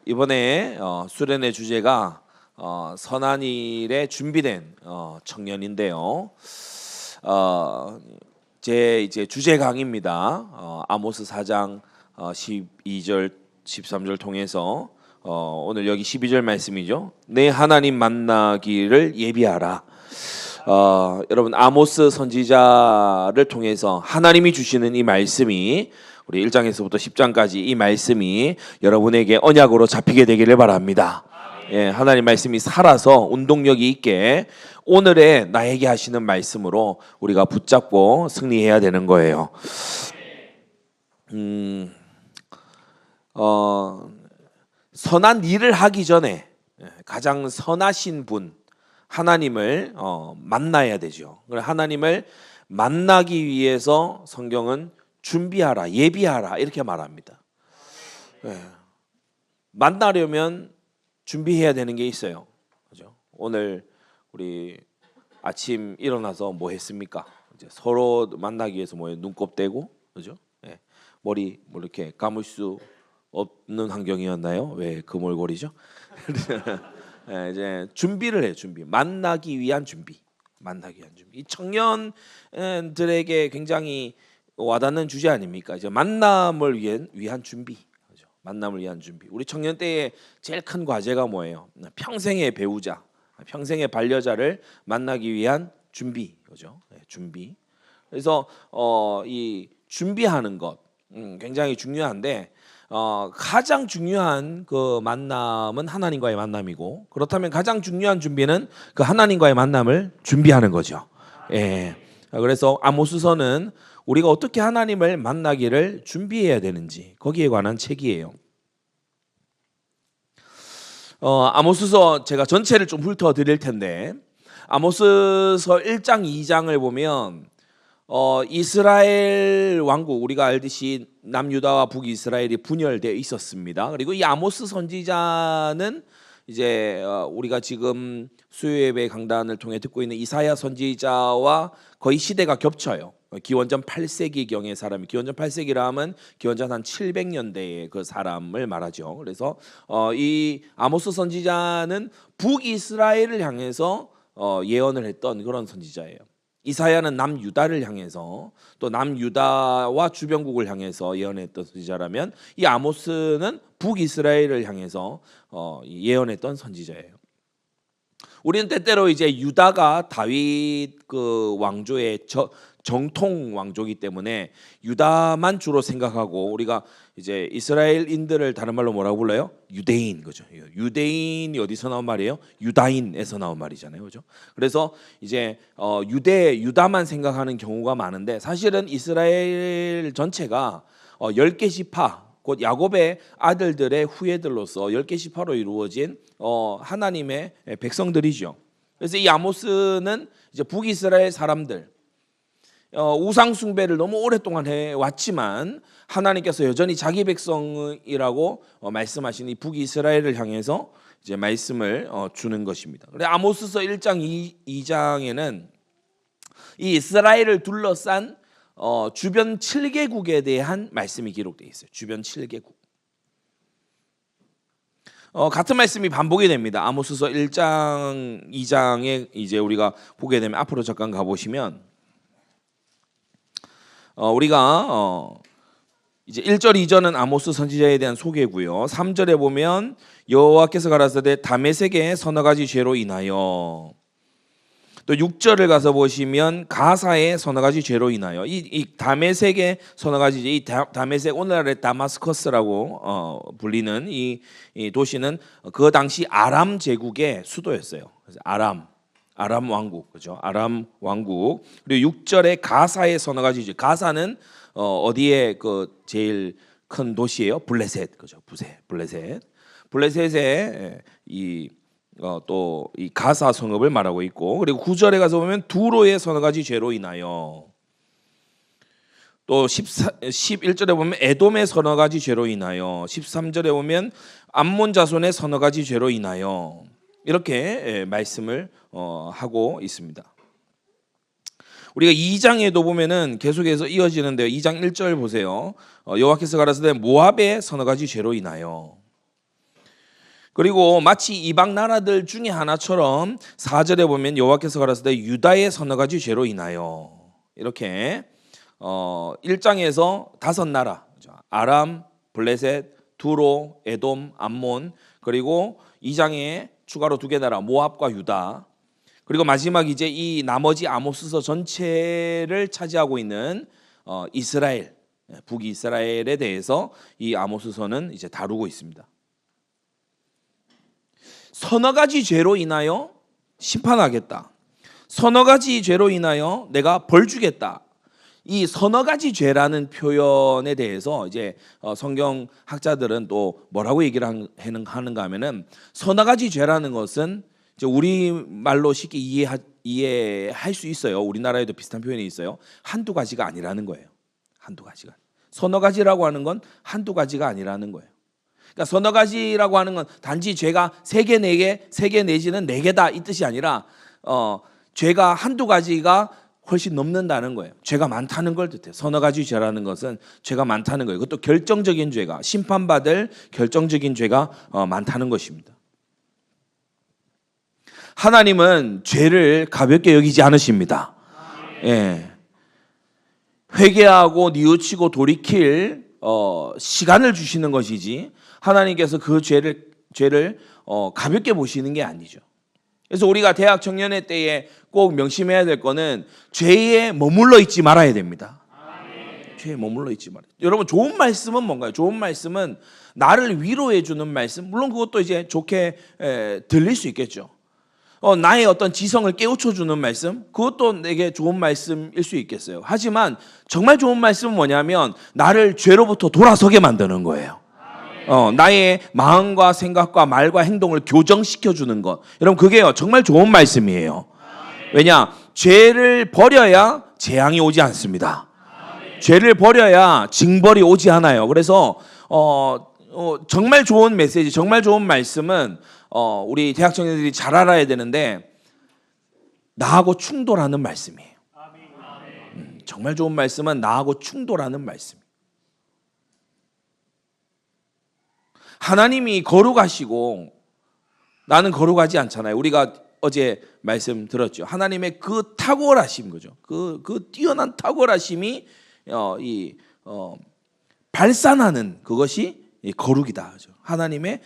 이번에 수련의 주제가 선한 일에 준비된 청년인데요. 제 이제 주제 강의입니다. 아모스 4장 12절 13절 통해서 오늘 여기 12절 말씀이죠. 내 하나님 만나기를 예비하라. 여러분 아모스 선지자를 통해서 하나님이 주시는 이 말씀이 우리 1장에서부터 10장까지 이 말씀이 여러분에게 언약으로 잡히게 되기를 바랍니다. 예, 하나님 말씀이 살아서 운동력이 있게 오늘의 나에게 하시는 말씀으로 우리가 붙잡고 승리해야 되는 거예요. 선한 일을 하기 전에 가장 선하신 분 하나님을 만나야 되죠. 하나님을 만나기 위해서 성경은 준비하라, 예비하라 이렇게 말합니다. 만나려면 준비해야 되는 게 있어요. 그죠? 오늘 우리 아침 일어나서 뭐 했습니까? 이제 서로 만나기 위해서 뭐 눈곱 떼고, 그죠? 머리 뭐 이렇게 감을 수 없는 환경이었나요? 왜 그물고리죠? 이제 준비를 해요. 준비. 만나기 위한 준비. 만나기 위한 준비. 이 청년들에게 굉장히 와닿는 주제 아닙니까? 이제 만남을 위한 준비. 그죠? 만남을 위한 준비. 우리 청년 때의 제일 큰 과제가 뭐예요? 평생의 배우자, 평생의 반려자를 만나기 위한 준비. 그죠? 준비. 그래서 이 준비하는 것 굉장히 중요한데 가장 중요한 그 만남은 하나님과의 만남이고, 그렇다면 가장 중요한 준비는 그 하나님과의 만남을 준비하는 거죠. 예. 그래서 아모스서는 우리가 어떻게 하나님을 만나기를 준비해야 되는지 거기에 관한 책이에요. 아모스서 제가 전체를 좀 훑어드릴 텐데, 아모스서 1장 2장을 보면 이스라엘 왕국, 우리가 알듯이 남유다와 북이스라엘이 분열되어 있었습니다. 그리고 이 아모스 선지자는 이제 우리가 지금 수요예배 강단을 통해 듣고 있는 이사야 선지자와 거의 시대가 겹쳐요. 기원전 8세기경의 사람이, 기원전 8세기라 하면 기원전 한 700년대의 그 사람을 말하죠. 그래서 이 아모스 선지자는 북이스라엘을 향해서 예언을 했던 그런 선지자예요. 이사야는 남유다를 향해서, 또 남유다와 주변국을 향해서 예언했던 선지자라면 이 아모스는 북이스라엘을 향해서 예언했던 선지자예요. 우리는 때때로 이제 유다가 다윗 그 왕조의 정통 왕조이기 때문에 유다만 주로 생각하고, 우리가 이제 이스라엘인들을 다른 말로 뭐라고 불러요? 유대인, 그죠? 유대인이 어디서 나온 말이에요? 유다인에서 나온 말이잖아요, 그죠? 그래서 이제 유다만 생각하는 경우가 많은데, 사실은 이스라엘 전체가 10개 지파, 곧 야곱의 아들들의 후예들로서 10개 지파로 이루어진 하나님의 백성들이죠. 그래서 이 아모스는 이제 북이스라엘 사람들, 우상 숭배를 너무 오랫동안 해왔지만 하나님께서 여전히 자기 백성이라고 말씀하신 이 북이스라엘을 향해서 이제 말씀을 주는 것입니다. 그래 아모스서 1장 2장에는 이 이스라엘을 둘러싼 주변 7개국에 대한 말씀이 기록되어 있어요. 주변 7개국. 같은 말씀이 반복이 됩니다. 아모스서 1장 2장에 이제 우리가 보게 되면, 앞으로 잠깐 가보시면 우리가 이제 1절 2절은 아모스 선지자에 대한 소개고요. 3절에 보면 여호와께서 가라사대 다메섹의 서너 가지 죄로 인하여, 또 6절을 가서 보시면 가사의 서너 가지 죄로 인하여, 이 다메섹의 서너 가지 죄, 이 다메섹, 오늘날의 다마스커스라고 불리는 이 도시는 그 당시 아람 제국의 수도였어요. 그래서 아람 왕국, 그죠? 아람 왕국. 그리고 6절에 가사의 서너 가지 죄. 가사는 어디에 그 제일 큰 도시예요? 블레셋, 그죠? 블레셋의 또 이 가사 성읍을 말하고 있고, 그리고 9절에 가서 보면 두로의 서너 가지 죄로 인하여, 또 11절에 보면 에돔의 서너 가지 죄로 인하여, 13절에 보면 암몬 자손의 서너 가지 죄로 인하여, 이렇게 말씀을 하고 있습니다. 우리가 2장에도 보면은 계속해서 이어지는데요. 2장 1절 보세요. 여호와께서 가라사대 모압의 서너 가지 죄로 인하여, 그리고 마치 이방 나라들 중에 하나처럼 4절에 보면 여호와께서 가라사대 유다의 서너 가지 죄로 인하여 이렇게 1장에서 5나라 아람, 블레셋, 두로, 에돔, 암몬, 그리고 2장에 추가로 2개 나라 모압과 유다, 그리고 마지막 이제 이 나머지 아모스서 전체를 차지하고 있는 이스라엘, 북이스라엘에 대해서 이 아모스서는 이제 다루고 있습니다. 서너 가지 죄로 인하여 심판하겠다. 서너 가지 죄로 인하여 내가 벌 주겠다. 이 서너 가지 죄라는 표현에 대해서 이제 성경 학자들은 또 뭐라고 얘기를 하는가 하면은, 서너 가지 죄라는 것은 이제 우리 말로 쉽게 이해할 수 있어요. 우리나라에도 비슷한 표현이 있어요. 한두 가지가 아니라는 거예요. 한두 가지가. 서너 가지라고 하는 건 한두 가지가 아니라는 거예요. 그러니까 서너 가지라고 하는 건 단지 죄가 3개, 4개, 3개 내지는 4개다 이 뜻이 아니라 죄가 한두 가지가 훨씬 넘는다는 거예요. 죄가 많다는 걸 뜻해요. 서너 가지 죄라는 것은 죄가 많다는 거예요. 그것도 결정적인 죄가, 심판받을 결정적인 죄가 많다는 것입니다. 하나님은 죄를 가볍게 여기지 않으십니다. 예. 회개하고 뉘우치고 돌이킬 시간을 주시는 것이지 하나님께서 그 죄를 가볍게 보시는 게 아니죠. 그래서 우리가 대학 청년회 때에 꼭 명심해야 될 거는 죄에 머물러 있지 말아야 됩니다. 죄에 머물러 있지 말아야 돼요. 여러분, 좋은 말씀은 뭔가요? 좋은 말씀은 나를 위로해 주는 말씀, 물론 그것도 이제 좋게 들릴 수 있겠죠. 나의 어떤 지성을 깨우쳐 주는 말씀, 그것도 내게 좋은 말씀일 수 있겠어요. 하지만 정말 좋은 말씀은 뭐냐면 나를 죄로부터 돌아서게 만드는 거예요. 나의 마음과 생각과 말과 행동을 교정시켜 주는 것, 여러분 그게요 정말 좋은 말씀이에요. 왜냐? 죄를 버려야 재앙이 오지 않습니다. 죄를 버려야 징벌이 오지 않아요. 그래서 정말 좋은 메시지, 정말 좋은 말씀은 우리 대학 청년들이 잘 알아야 되는데, 나하고 충돌하는 말씀이에요. 정말 좋은 말씀은 나하고 충돌하는 말씀. 하나님이 거룩하시고 나는 거룩하지 않잖아요. 우리가 어제 말씀 들었죠. 하나님의 그 탁월하심, 거죠. 그 뛰어난 탁월하심이 발산하는 그것이 거룩이다. 그죠? 하나님의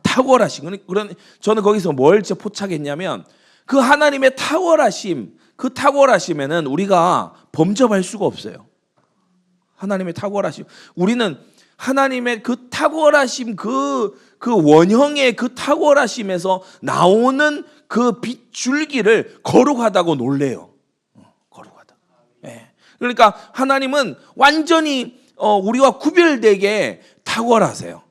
탁월하심. 그런 저는 거기서 뭘 포착했냐면, 그 하나님의 탁월하심, 그 탁월하심에는 우리가 범접할 수가 없어요. 하나님의 탁월하심. 우리는 하나님의 그 탁월하심, 그 원형의 그 탁월하심에서 나오는 그 빛줄기를 거룩하다고 놀래요. 거룩하다. 예. 그러니까 하나님은 완전히 우리와 구별되게 탁월하세요.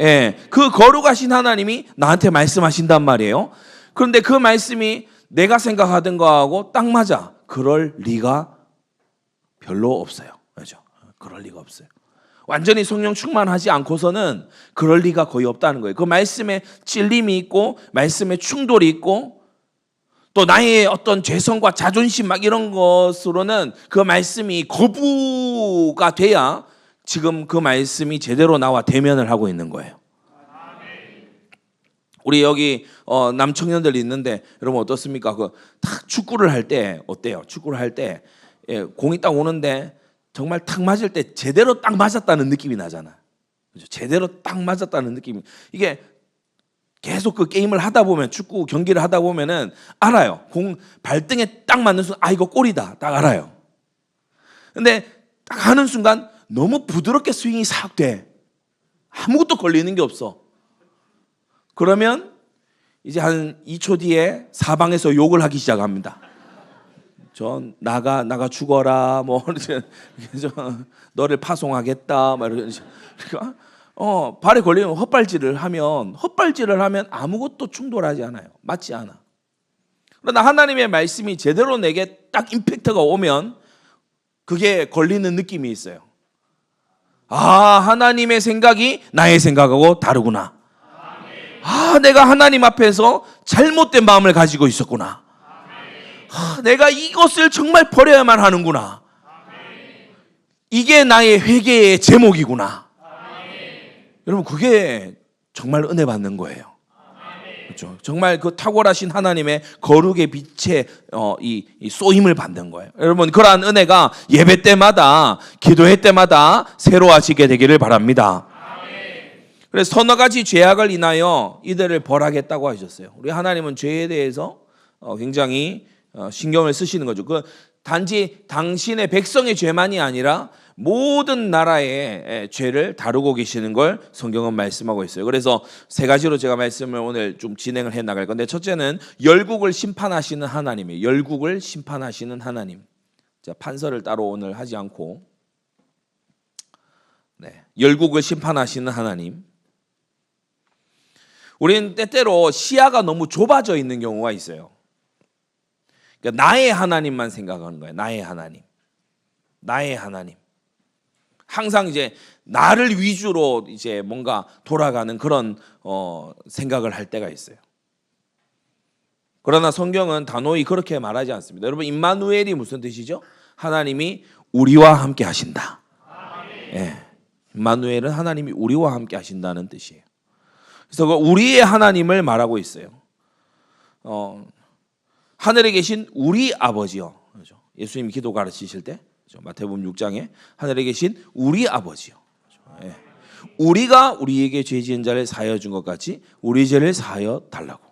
예. 그 거룩하신 하나님이 나한테 말씀하신단 말이에요. 그런데 그 말씀이 내가 생각하던 거하고 딱 맞아. 그럴 리가 별로 없어요. 그렇죠? 그럴 리가 없어요. 완전히 성령 충만하지 않고서는 그럴 리가 거의 없다는 거예요. 그 말씀에 찔림이 있고 말씀에 충돌이 있고 또 나의 어떤 죄성과 자존심 막 이런 것으로는 그 말씀이 거부가 돼야 지금 그 말씀이 제대로 나와 대면을 하고 있는 거예요. 우리 여기 남청년들이 있는데 여러분 어떻습니까? 딱 축구를 할 때 어때요? 축구를 할 때 공이 딱 오는데 정말 탁 맞을 때 제대로 딱 맞았다는 느낌이 나잖아. 그렇죠? 제대로 딱 맞았다는 느낌이. 이게 계속 그 게임을 하다 보면, 축구 경기를 하다 보면은 알아요. 공 발등에 딱 맞는 순간, 이거 골이다. 딱 알아요. 근데 딱 하는 순간 너무 부드럽게 스윙이 싹 돼. 아무것도 걸리는 게 없어. 그러면 이제 한 2초 뒤에 사방에서 욕을 하기 시작합니다. 나가 죽어라, 뭐 너를 파송하겠다, 막 이런 식으로. 그러니까 발에 걸리면 헛발질을 하면 아무것도 충돌하지 않아요. 맞지 않아. 그러나 하나님의 말씀이 제대로 내게 딱 임팩트가 오면 그게 걸리는 느낌이 있어요. 하나님의 생각이 나의 생각하고 다르구나. 내가 하나님 앞에서 잘못된 마음을 가지고 있었구나. 내가 이것을 정말 버려야만 하는구나. 이게 나의 회개의 제목이구나. 여러분 그게 정말 은혜 받는 거예요. 그렇죠. 정말 그 탁월하신 하나님의 거룩의 빛에 이 쏘임을 받는 거예요. 여러분, 그러한 은혜가 예배 때마다, 기도회 때마다 새로워지게 되기를 바랍니다. 그래서 서너 가지 죄악을 인하여 이들을 벌하겠다고 하셨어요. 우리 하나님은 죄에 대해서 굉장히 신경을 쓰시는 거죠. 그 단지 당신의 백성의 죄만이 아니라 모든 나라의 죄를 다루고 계시는 걸 성경은 말씀하고 있어요. 그래서 세 가지로 제가 말씀을 오늘 좀 진행을 해 나갈 건데, 첫째는 열국을 심판하시는 하나님이에요. 열국을 심판하시는 하나님. 자, 판서를 따로 오늘 하지 않고, 열국을 심판하시는 하나님. 우리는 때때로 시야가 너무 좁아져 있는 경우가 있어요. 그러니까 나의 하나님만 생각하는 거예요. 나의 하나님. 나의 하나님. 항상 이제 나를 위주로 이제 뭔가 돌아가는 그런 생각을 할 때가 있어요. 그러나 성경은 단호히 그렇게 말하지 않습니다. 여러분, 임마누엘이 무슨 뜻이죠? 하나님이 우리와 함께 하신다. 예. 임마누엘은 하나님이 우리와 함께 하신다는 뜻이에요. 그래서 그 우리의 하나님을 말하고 있어요. 하늘에 계신 우리 아버지요. 그렇죠? 예수님이 기도 가르치실 때 마태복음 6장에 하늘에 계신 우리 아버지요. 예. 우리가 우리에게 죄 지은 자를 사하여 준 것 같이 우리 죄를 사하여 달라고.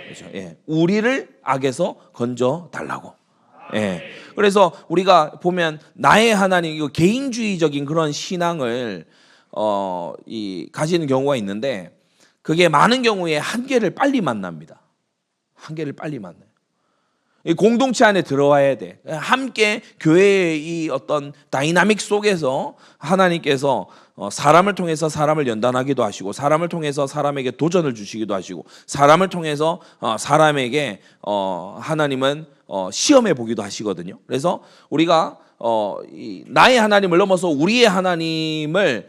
그렇죠? 예. 우리를 악에서 건져 달라고. 예. 그래서 우리가 보면 나의 하나님, 이거 개인주의적인 그런 신앙을 가지는 경우가 있는데, 그게 많은 경우에 한계를 빨리 만납니다. 한계를 빨리 만나요. 공동체 안에 들어와야 돼. 함께 교회의 이 어떤 다이나믹 속에서 하나님께서 사람을 통해서 사람을 연단하기도 하시고, 사람을 통해서 사람에게 도전을 주시기도 하시고, 사람을 통해서 사람에게 하나님은 시험해 보기도 하시거든요. 그래서 우리가 나의 하나님을 넘어서 우리의 하나님을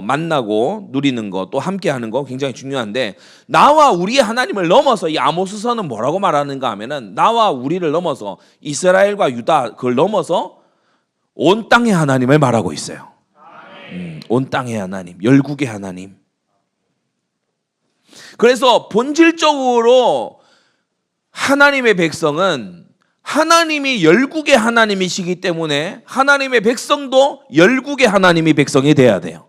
만나고 누리는 것, 또 함께하는 것 굉장히 중요한데, 나와 우리의 하나님을 넘어서 이 아모스서는 뭐라고 말하는가 하면은, 나와 우리를 넘어서 이스라엘과 유다, 그걸 넘어서 온 땅의 하나님을 말하고 있어요. 온 땅의 하나님, 열국의 하나님. 그래서 본질적으로 하나님의 백성은 하나님이 열국의 하나님이시기 때문에 하나님의 백성도 열국의 하나님이 백성이 돼야 돼요.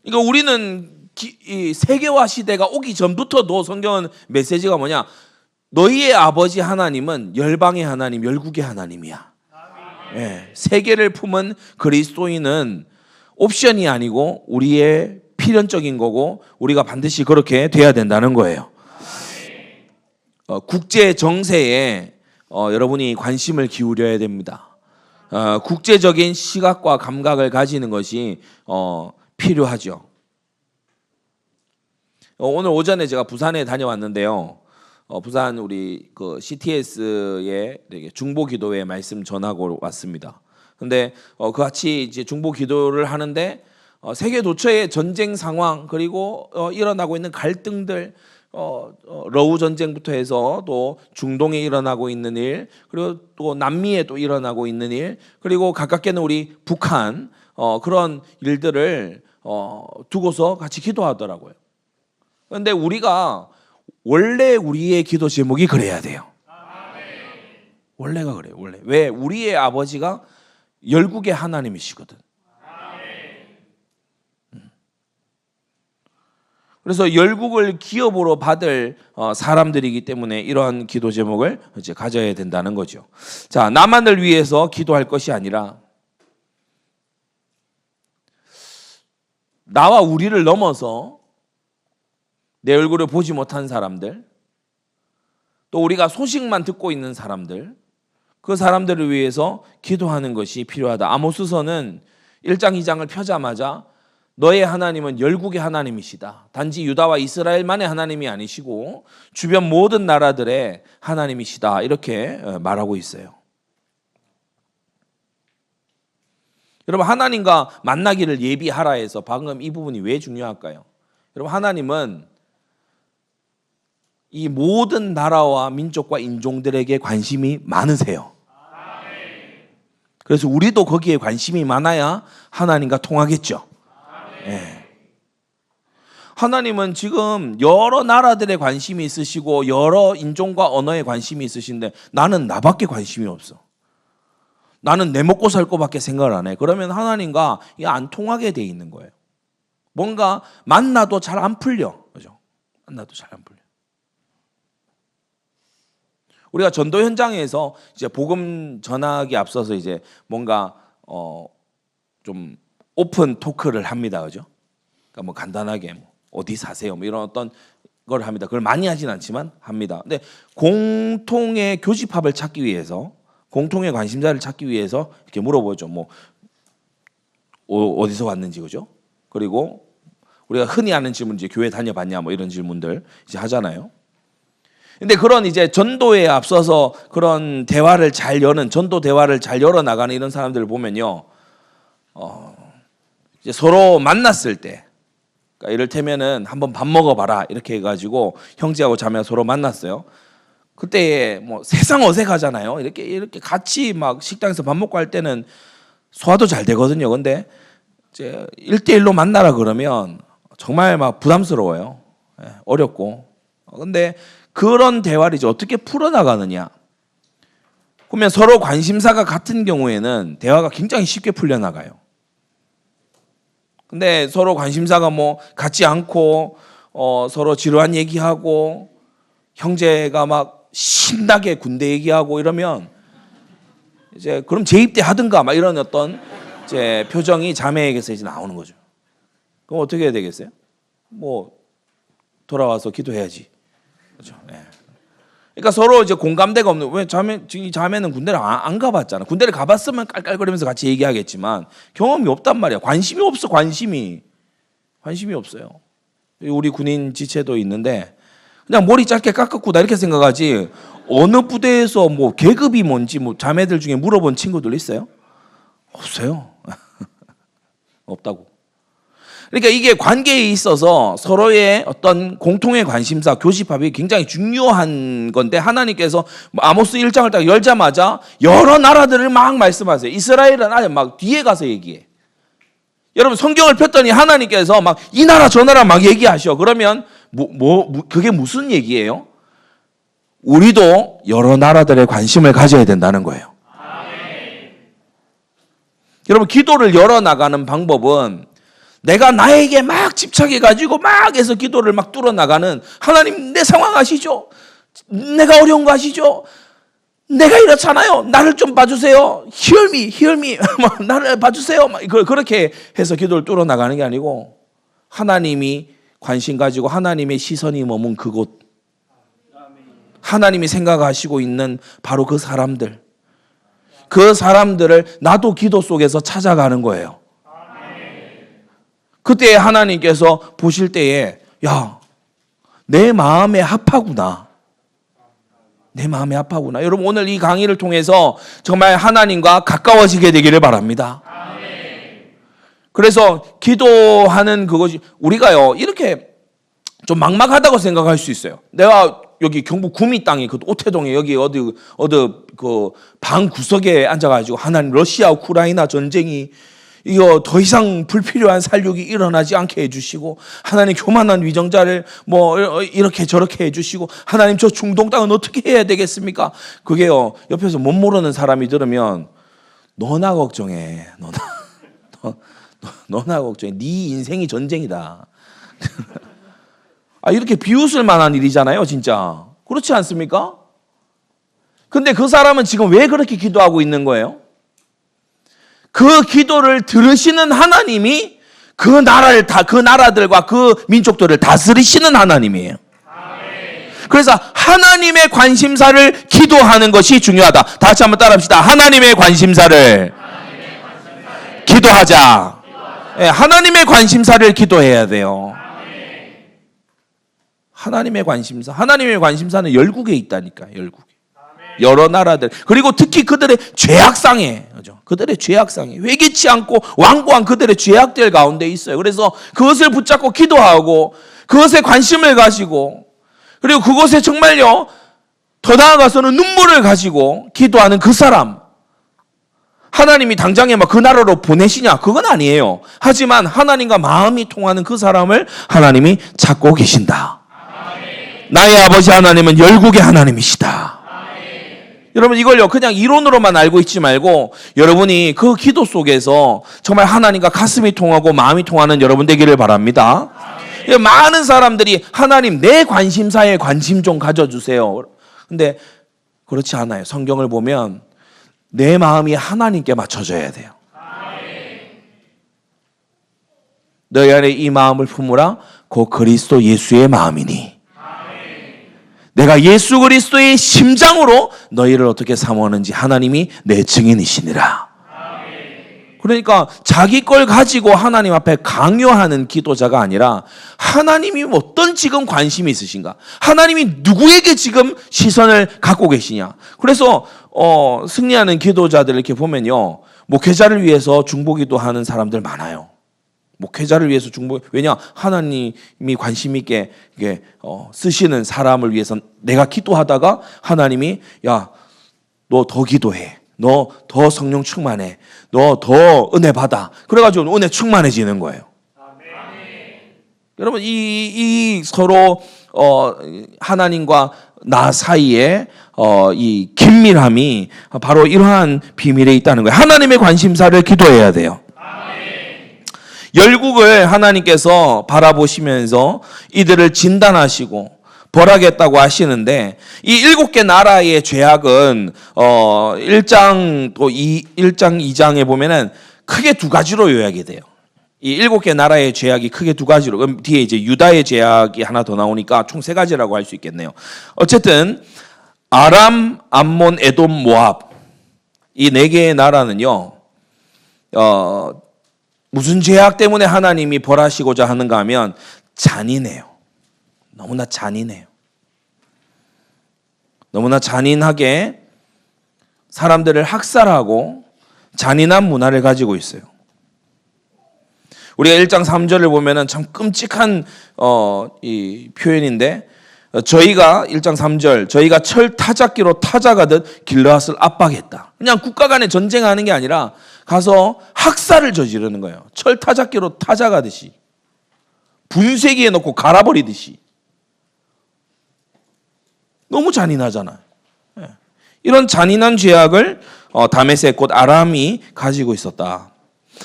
그러니까 우리는 이 세계화 시대가 오기 전부터도 성경은 메시지가 뭐냐? 너희의 아버지 하나님은 열방의 하나님, 열국의 하나님이야. 예, 세계를 품은 그리스도인은 옵션이 아니고 우리의 필연적인 거고, 우리가 반드시 그렇게 돼야 된다는 거예요. 국제 정세에 여러분이 관심을 기울여야 됩니다. 국제적인 시각과 감각을 가지는 것이 필요하죠. 오늘 오전에 제가 부산에 다녀왔는데요. 부산 우리 그 CTS의 중보기도회 말씀 전하고 왔습니다. 근데 같이 이제 중보기도를 하는데 세계 도처의 전쟁 상황, 그리고 일어나고 있는 갈등들, 러우 전쟁부터 해서 또 중동에 일어나고 있는 일, 그리고 또 남미에 또 일어나고 있는 일, 그리고 가깝게는 우리 북한, 그런 일들을 두고서 같이 기도하더라고요. 그런데 우리가 원래 우리의 기도 제목이 그래야 돼요. 원래가 그래요. 원래. 왜? 우리의 아버지가 열국의 하나님이시거든. 그래서 열국을 기업으로 받을 사람들이기 때문에 이러한 기도 제목을 이제 가져야 된다는 거죠. 자, 나만을 위해서 기도할 것이 아니라 나와 우리를 넘어서 내 얼굴을 보지 못한 사람들, 또 우리가 소식만 듣고 있는 사람들, 그 사람들을 위해서 기도하는 것이 필요하다. 아모스서는 1장 2장을 펴자마자 너의 하나님은 열국의 하나님이시다. 단지 유다와 이스라엘만의 하나님이 아니시고 주변 모든 나라들의 하나님이시다. 이렇게 말하고 있어요. 여러분, 하나님과 만나기를 예비하라 해서 방금 이 부분이 왜 중요할까요? 여러분, 하나님은 이 모든 나라와 민족과 인종들에게 관심이 많으세요. 그래서 우리도 거기에 관심이 많아야 하나님과 통하겠죠. 예. 하나님은 지금 여러 나라들에 관심이 있으시고 여러 인종과 언어에 관심이 있으신데 나는 나밖에 관심이 없어. 나는 내 먹고 살 거밖에 생각을 안 해. 그러면 하나님과 이게 안 통하게 돼 있는 거예요. 뭔가 만나도 잘 안 풀려. 그죠? 만나도 잘 안 풀려. 우리가 전도 현장에서 이제 복음 전하기 앞서서 이제 뭔가 좀 오픈 토크를 합니다. 그죠? 그러니까 뭐 간단하게 뭐 어디 사세요? 뭐 이런 어떤 걸 합니다. 그걸 많이 하진 않지만 합니다. 근데 공통의 교집합을 찾기 위해서, 공통의 관심사를 찾기 위해서 이렇게 물어보죠. 뭐 어디서 왔는지, 그죠? 그리고 우리가 흔히 하는 질문, 이제 교회 다녀봤냐 뭐 이런 질문들 이제 하잖아요. 근데 그런 이제 전도에 앞서서 그런 대화를 잘 여는, 전도 대화를 잘 열어 나가는 이런 사람들을 보면요, 이제 서로 만났을 때, 그러니까 이를테면은 한번 밥 먹어봐라 이렇게 해가지고 형제하고 자매가 서로 만났어요. 그때 뭐 세상 어색하잖아요. 이렇게 같이 막 식당에서 밥 먹고 할 때는 소화도 잘 되거든요. 근데 이제 1대1로 만나라 그러면 정말 막 부담스러워요. 어렵고. 근데 그런 대화를 이제 어떻게 풀어나가느냐. 그러면 서로 관심사가 같은 경우에는 대화가 굉장히 쉽게 풀려나가요. 근데 서로 관심사가 뭐 같지 않고 서로 지루한 얘기하고 형제가 막 신나게 군대 얘기하고 이러면 이제 그럼 재입대 하든가 막 이런 어떤 이제 표정이 자매에게서 이제 나오는 거죠. 그럼 어떻게 해야 되겠어요? 뭐 돌아와서 기도해야지. 그렇죠. 네. 그러니까 서로 이제 공감대가 없는, 왜 자매는 군대를 안 가봤잖아. 군대를 가봤으면 깔깔거리면서 같이 얘기하겠지만 경험이 없단 말이야. 관심이 없어. 관심이 없어요. 우리 군인 지체도 있는데 그냥 머리 짧게 깎았고 나 이렇게 생각하지, 어느 부대에서 뭐 계급이 뭔지 뭐 자매들 중에 물어본 친구들 있어요? 없어요. 없다고. 그러니까 이게 관계에 있어서 서로의 어떤 공통의 관심사, 교집합이 굉장히 중요한 건데, 하나님께서 아모스 1장을 딱 열자마자 여러 나라들을 막 말씀하세요. 이스라엘은 아예 막 뒤에 가서 얘기해. 여러분 성경을 폈더니 하나님께서 막 이 나라 저 나라 막 얘기하셔. 그러면 그게 무슨 얘기예요? 우리도 여러 나라들의 관심을 가져야 된다는 거예요. 여러분 기도를 열어나가는 방법은 내가 나에게 막 집착해가지고 막 해서 기도를 막 뚫어나가는, 하나님 내 상황 아시죠? 내가 어려운 거 아시죠? 내가 이렇잖아요. 나를 좀 봐주세요. Hear me. 나를 봐주세요. 그렇게 해서 기도를 뚫어나가는 게 아니고 하나님이 관심 가지고 하나님의 시선이 머문 그곳, 하나님이 생각하시고 있는 바로 그 사람들을 나도 기도 속에서 찾아가는 거예요. 그때 하나님께서 보실 때에 야, 내 마음에 합하구나. 내 마음에 합하구나. 여러분 오늘 이 강의를 통해서 정말 하나님과 가까워지게 되기를 바랍니다. 그래서 기도하는 그것이, 우리가요 이렇게 좀 막막하다고 생각할 수 있어요. 내가 여기 경북 구미 땅에 그 오태동에 여기 어디 그 방 구석에 앉아가지고 하나님 러시아 우크라이나 전쟁이 이거 더 이상 불필요한 살육이 일어나지 않게 해주시고, 하나님 교만한 위정자를 뭐 이렇게 저렇게 해주시고, 하나님 저 중동 땅은 어떻게 해야 되겠습니까? 그게요 옆에서 못 모르는 사람이 들으면 너나 걱정해. 너나 걱정해. 네 인생이 전쟁이다. 이렇게 비웃을 만한 일이잖아요 진짜. 그렇지 않습니까? 근데 그 사람은 지금 왜 그렇게 기도하고 있는 거예요? 그 기도를 들으시는 하나님이 그 나라들과 그 민족들을 다스리시는 하나님이에요. 그래서 하나님의 관심사를 기도하는 것이 중요하다. 다 같이 한번 따라합시다. 하나님의 관심사를 기도하자. 네, 하나님의 관심사를 기도해야 돼요. 하나님의 관심사는 열국에 있다니까. 열국에. 여러 나라들, 그리고 특히 그들의 죄악상에, 그죠? 그들의 죄악상에 회개치 않고 완고한 그들의 죄악들 가운데 있어요. 그래서 그것을 붙잡고 기도하고 그것에 관심을 가지고, 그리고 그것에 정말요 더 나아가서는 눈물을 가지고 기도하는 그 사람, 하나님이 당장에 막 그 나라로 보내시냐? 그건 아니에요. 하지만 하나님과 마음이 통하는 그 사람을 하나님이 찾고 계신다. 나의 아버지 하나님은 열국의 하나님이시다. 여러분 이걸요 그냥 이론으로만 알고 있지 말고 여러분이 그 기도 속에서 정말 하나님과 가슴이 통하고 마음이 통하는 여러분 되기를 바랍니다. 많은 사람들이 하나님 내 관심사에 관심 좀 가져주세요. 근데 그렇지 않아요. 성경을 보면 내 마음이 하나님께 맞춰져야 돼요. 너희 안에 이 마음을 품으라 곧 그리스도 예수의 마음이니. 내가 예수 그리스도의 심장으로 너희를 어떻게 사모하는지 하나님이 내 증인이시니라. 그러니까 자기 걸 가지고 하나님 앞에 강요하는 기도자가 아니라 하나님이 어떤 지금 관심이 있으신가? 하나님이 누구에게 지금 시선을 갖고 계시냐? 그래서 승리하는 기도자들 이렇게 보면요. 목회자를 위해서 중보기도 하는 사람들 많아요. 목회자를 위해서 중보, 왜냐? 하나님이 관심 있게 이게 쓰시는 사람을 위해서 내가 기도하다가 하나님이 야, 너 더 기도해. 너 더 성령 충만해. 너 더 은혜 받아. 그래가지고 은혜 충만해지는 거예요. 여러분 이 서로 하나님과 나 사이에 이 긴밀함이 바로 이러한 비밀에 있다는 거예요. 하나님의 관심사를 기도해야 돼요. 열국을 하나님께서 바라보시면서 이들을 진단하시고 벌하겠다고 하시는데 이 7개 나라의 죄악은 1장 또 1장 2장에 보면은 크게 두 가지로 요약이 돼요. 이 7개 나라의 죄악이 크게 두 가지로, 그럼 뒤에 이제 유다의 죄악이 하나 더 나오니까 총 3가지라고 할 수 있겠네요. 어쨌든 아람, 암몬, 에돔, 모압 이 4개의 나라는요. 무슨 죄악 때문에 하나님이 벌하시고자 하는가 하면 잔인해요. 너무나 잔인해요. 너무나 잔인하게 사람들을 학살하고 잔인한 문화를 가지고 있어요. 우리가 1장 3절을 보면은 참 끔찍한 이 표현인데 저희가 1장 3절 저희가 철 타작기로 타작하듯 길르앗을 압박했다. 그냥 국가 간에 전쟁하는 게 아니라 가서 학살을 저지르는 거예요. 철 타작기로 타작하듯이 분쇄기에 넣고 갈아버리듯이. 너무 잔인하잖아요. 이런 잔인한 죄악을 다메섹 곧 아람이 가지고 있었다.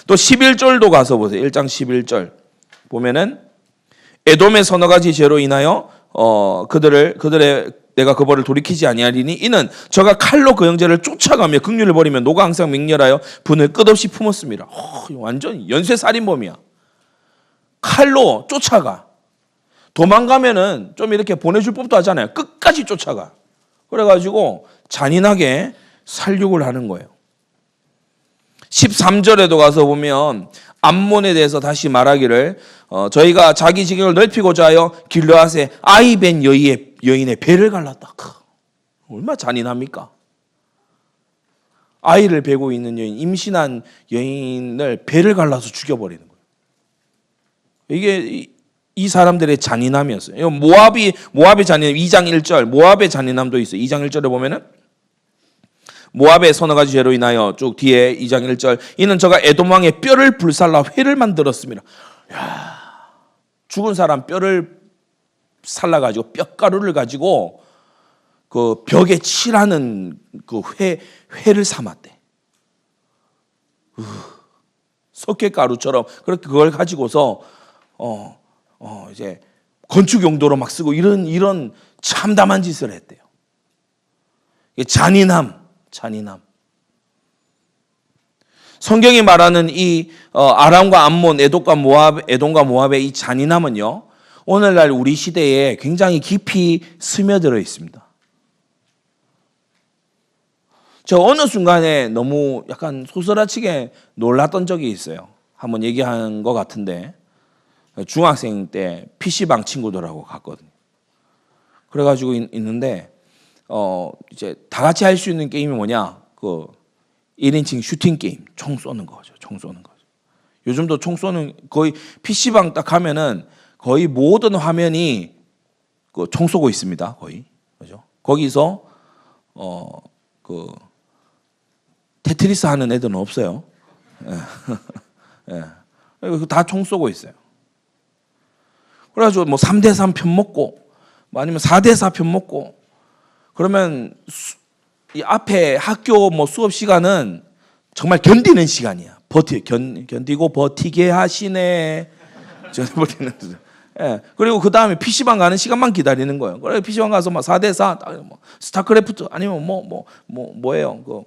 또 11절도 가서 보세요. 1장 11절 보면은 에돔의 서너 가지 죄로 인하여 그들의 내가 그 벌을 돌이키지 아니하리니 이는 저가 칼로 그 형제를 쫓아가며 긍휼을 버리며 노가 항상 맹렬하여 분을 끝없이 품었습니다. 완전 연쇄살인범이야. 칼로 쫓아가. 도망가면은 좀 이렇게 보내줄 법도 하잖아요. 끝까지 쫓아가. 그래가지고 잔인하게 살육을 하는 거예요. 13절에도 가서 보면 암몬에 대해서 다시 말하기를 저희가 자기 지경을 넓히고자 하여 길르앗에 아이벤 여인의 배를 갈랐다. 얼마나 잔인합니까? 아이를 베고 있는 여인, 임신한 여인을 배를 갈라서 죽여버리는 거예요. 이게 이 사람들의 잔인함이었어요. 모압의 잔인함 2장 1절 모압의 잔인함도 있어요. 2장 1절에 보면은 모압의 서너 가지 죄로 인하여 쭉 뒤에 2장 1절 이는 저가 에돔 왕의 뼈를 불살라 회를 만들었습니다. 야, 죽은 사람 뼈를 살라가지고 뼈가루를 가지고 그 벽에 칠하는 그 회를 삼았대. 석회가루처럼 그렇게 그걸 가지고서 이제 건축 용도로 막 쓰고 이런 참담한 짓을 했대요. 잔인함. 성경이 말하는 이 아람과 암몬, 에돔과 모압의 이 잔인함은요. 오늘날 우리 시대에 굉장히 깊이 스며들어 있습니다. 저 어느 순간에 너무 약간 소스라치게 놀랐던 적이 있어요. 한번 얘기한 것 같은데 중학생 때 PC방 친구들하고 갔거든요. 그래가지고 있는데 이제 다 같이 할 수 있는 게임이 뭐냐? 그 1인칭 슈팅 게임, 총 쏘는 거죠. 요즘도 총 쏘는 거의 PC방 딱 가면은 거의 모든 화면이 그 총 쏘고 있습니다. 거의. 그죠? 거기서 테트리스 하는 애들은 없어요. 예. 예. 다 총 쏘고 있어요. 그래가지고 뭐 3대3 편먹고 뭐 아니면 4대4 편먹고 그러면 이 앞에 학교 뭐 수업 시간은 정말 견디는 시간이야. 견디고 버티게 하시네. 예. 그리고 그 다음에 PC방 가는 시간만 기다리는 거예요. 그래 PC방 가서 막 4대4 뭐 스타크래프트 아니면 뭐예요? 그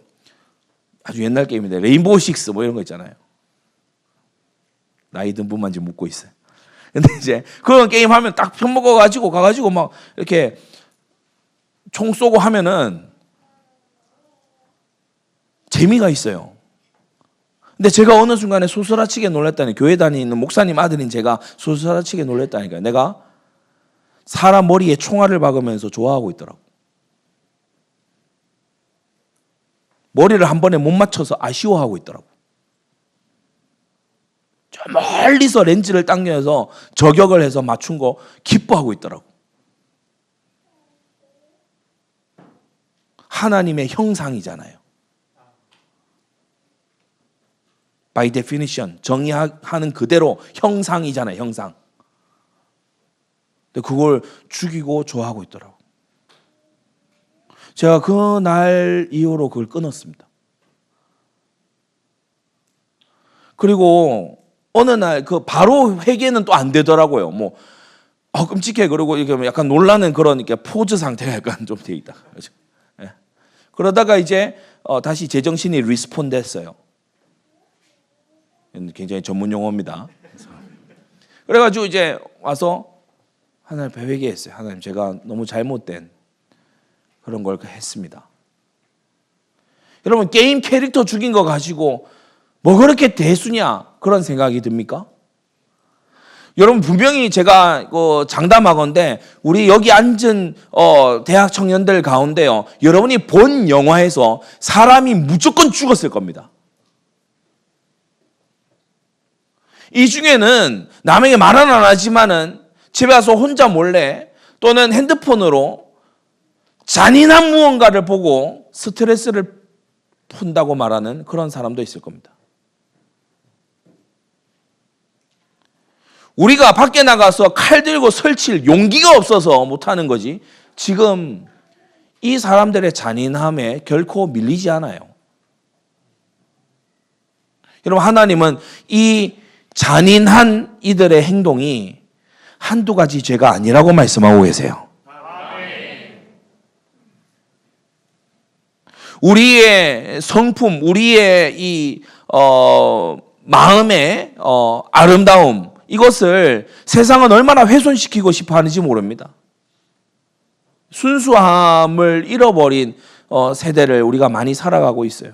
아주 옛날 게임인데 레인보우 식스 뭐 이런 거 있잖아요. 나이 든 분만 지금 묻고 있어요. 근데 이제 그런 게임 하면 딱 편먹어 가지고 가가지고 막 이렇게 총 쏘고 하면은 재미가 있어요. 근데 제가 어느 순간에 소스라치게 놀랐다니, 교회 다니는 목사님 아들인 제가 소스라치게 놀랐다니까요. 내가 사람 머리에 총알을 박으면서 좋아하고 있더라고. 머리를 한 번에 못 맞춰서 아쉬워하고 있더라고. 저 멀리서 렌즈를 당겨서 저격을 해서 맞춘 거 기뻐하고 있더라고. 하나님의 형상이잖아요. By definition, 정의하는 그대로 형상이잖아요, 형상. 근데 그걸 죽이고 좋아하고 있더라고. 제가 그날 이후로 그걸 끊었습니다. 그리고 어느 날 그 바로 회개는 또 안 되더라고요. 뭐 끔찍해. 그리고 이렇게 약간 놀라는 그런 이렇게 포즈 상태가 약간 좀 돼 있다. 그렇죠? 예. 그러다가 이제 다시 제정신이 리스폰됐어요. 굉장히 전문 용어입니다. 그래가지고 이제 와서 하나님 앞에 회개했어요. 하나님, 제가 너무 잘못된 그런 걸 했습니다. 여러분, 게임 캐릭터 죽인 거 가지고 뭐 그렇게 대수냐 그런 생각이 듭니까? 여러분, 분명히 제가 장담하건대 우리 여기 앉은 대학 청년들 가운데요, 여러분이 본 영화에서 사람이 무조건 죽었을 겁니다. 이 중에는 남에게 말은 안 하지만은 집에 와서 혼자 몰래 또는 핸드폰으로 잔인한 무언가를 보고 스트레스를 푼다고 말하는 그런 사람도 있을 겁니다. 우리가 밖에 나가서 칼 들고 설칠 용기가 없어서 못하는 거지, 지금 이 사람들의 잔인함에 결코 밀리지 않아요. 여러분, 하나님은 이 잔인한 이들의 행동이 한두 가지 죄가 아니라고 말씀하고 계세요. 우리의 성품, 우리의 이 마음의 아름다움, 이것을 세상은 얼마나 훼손시키고 싶어 하는지 모릅니다. 순수함을 잃어버린 세대를 우리가 많이 살아가고 있어요.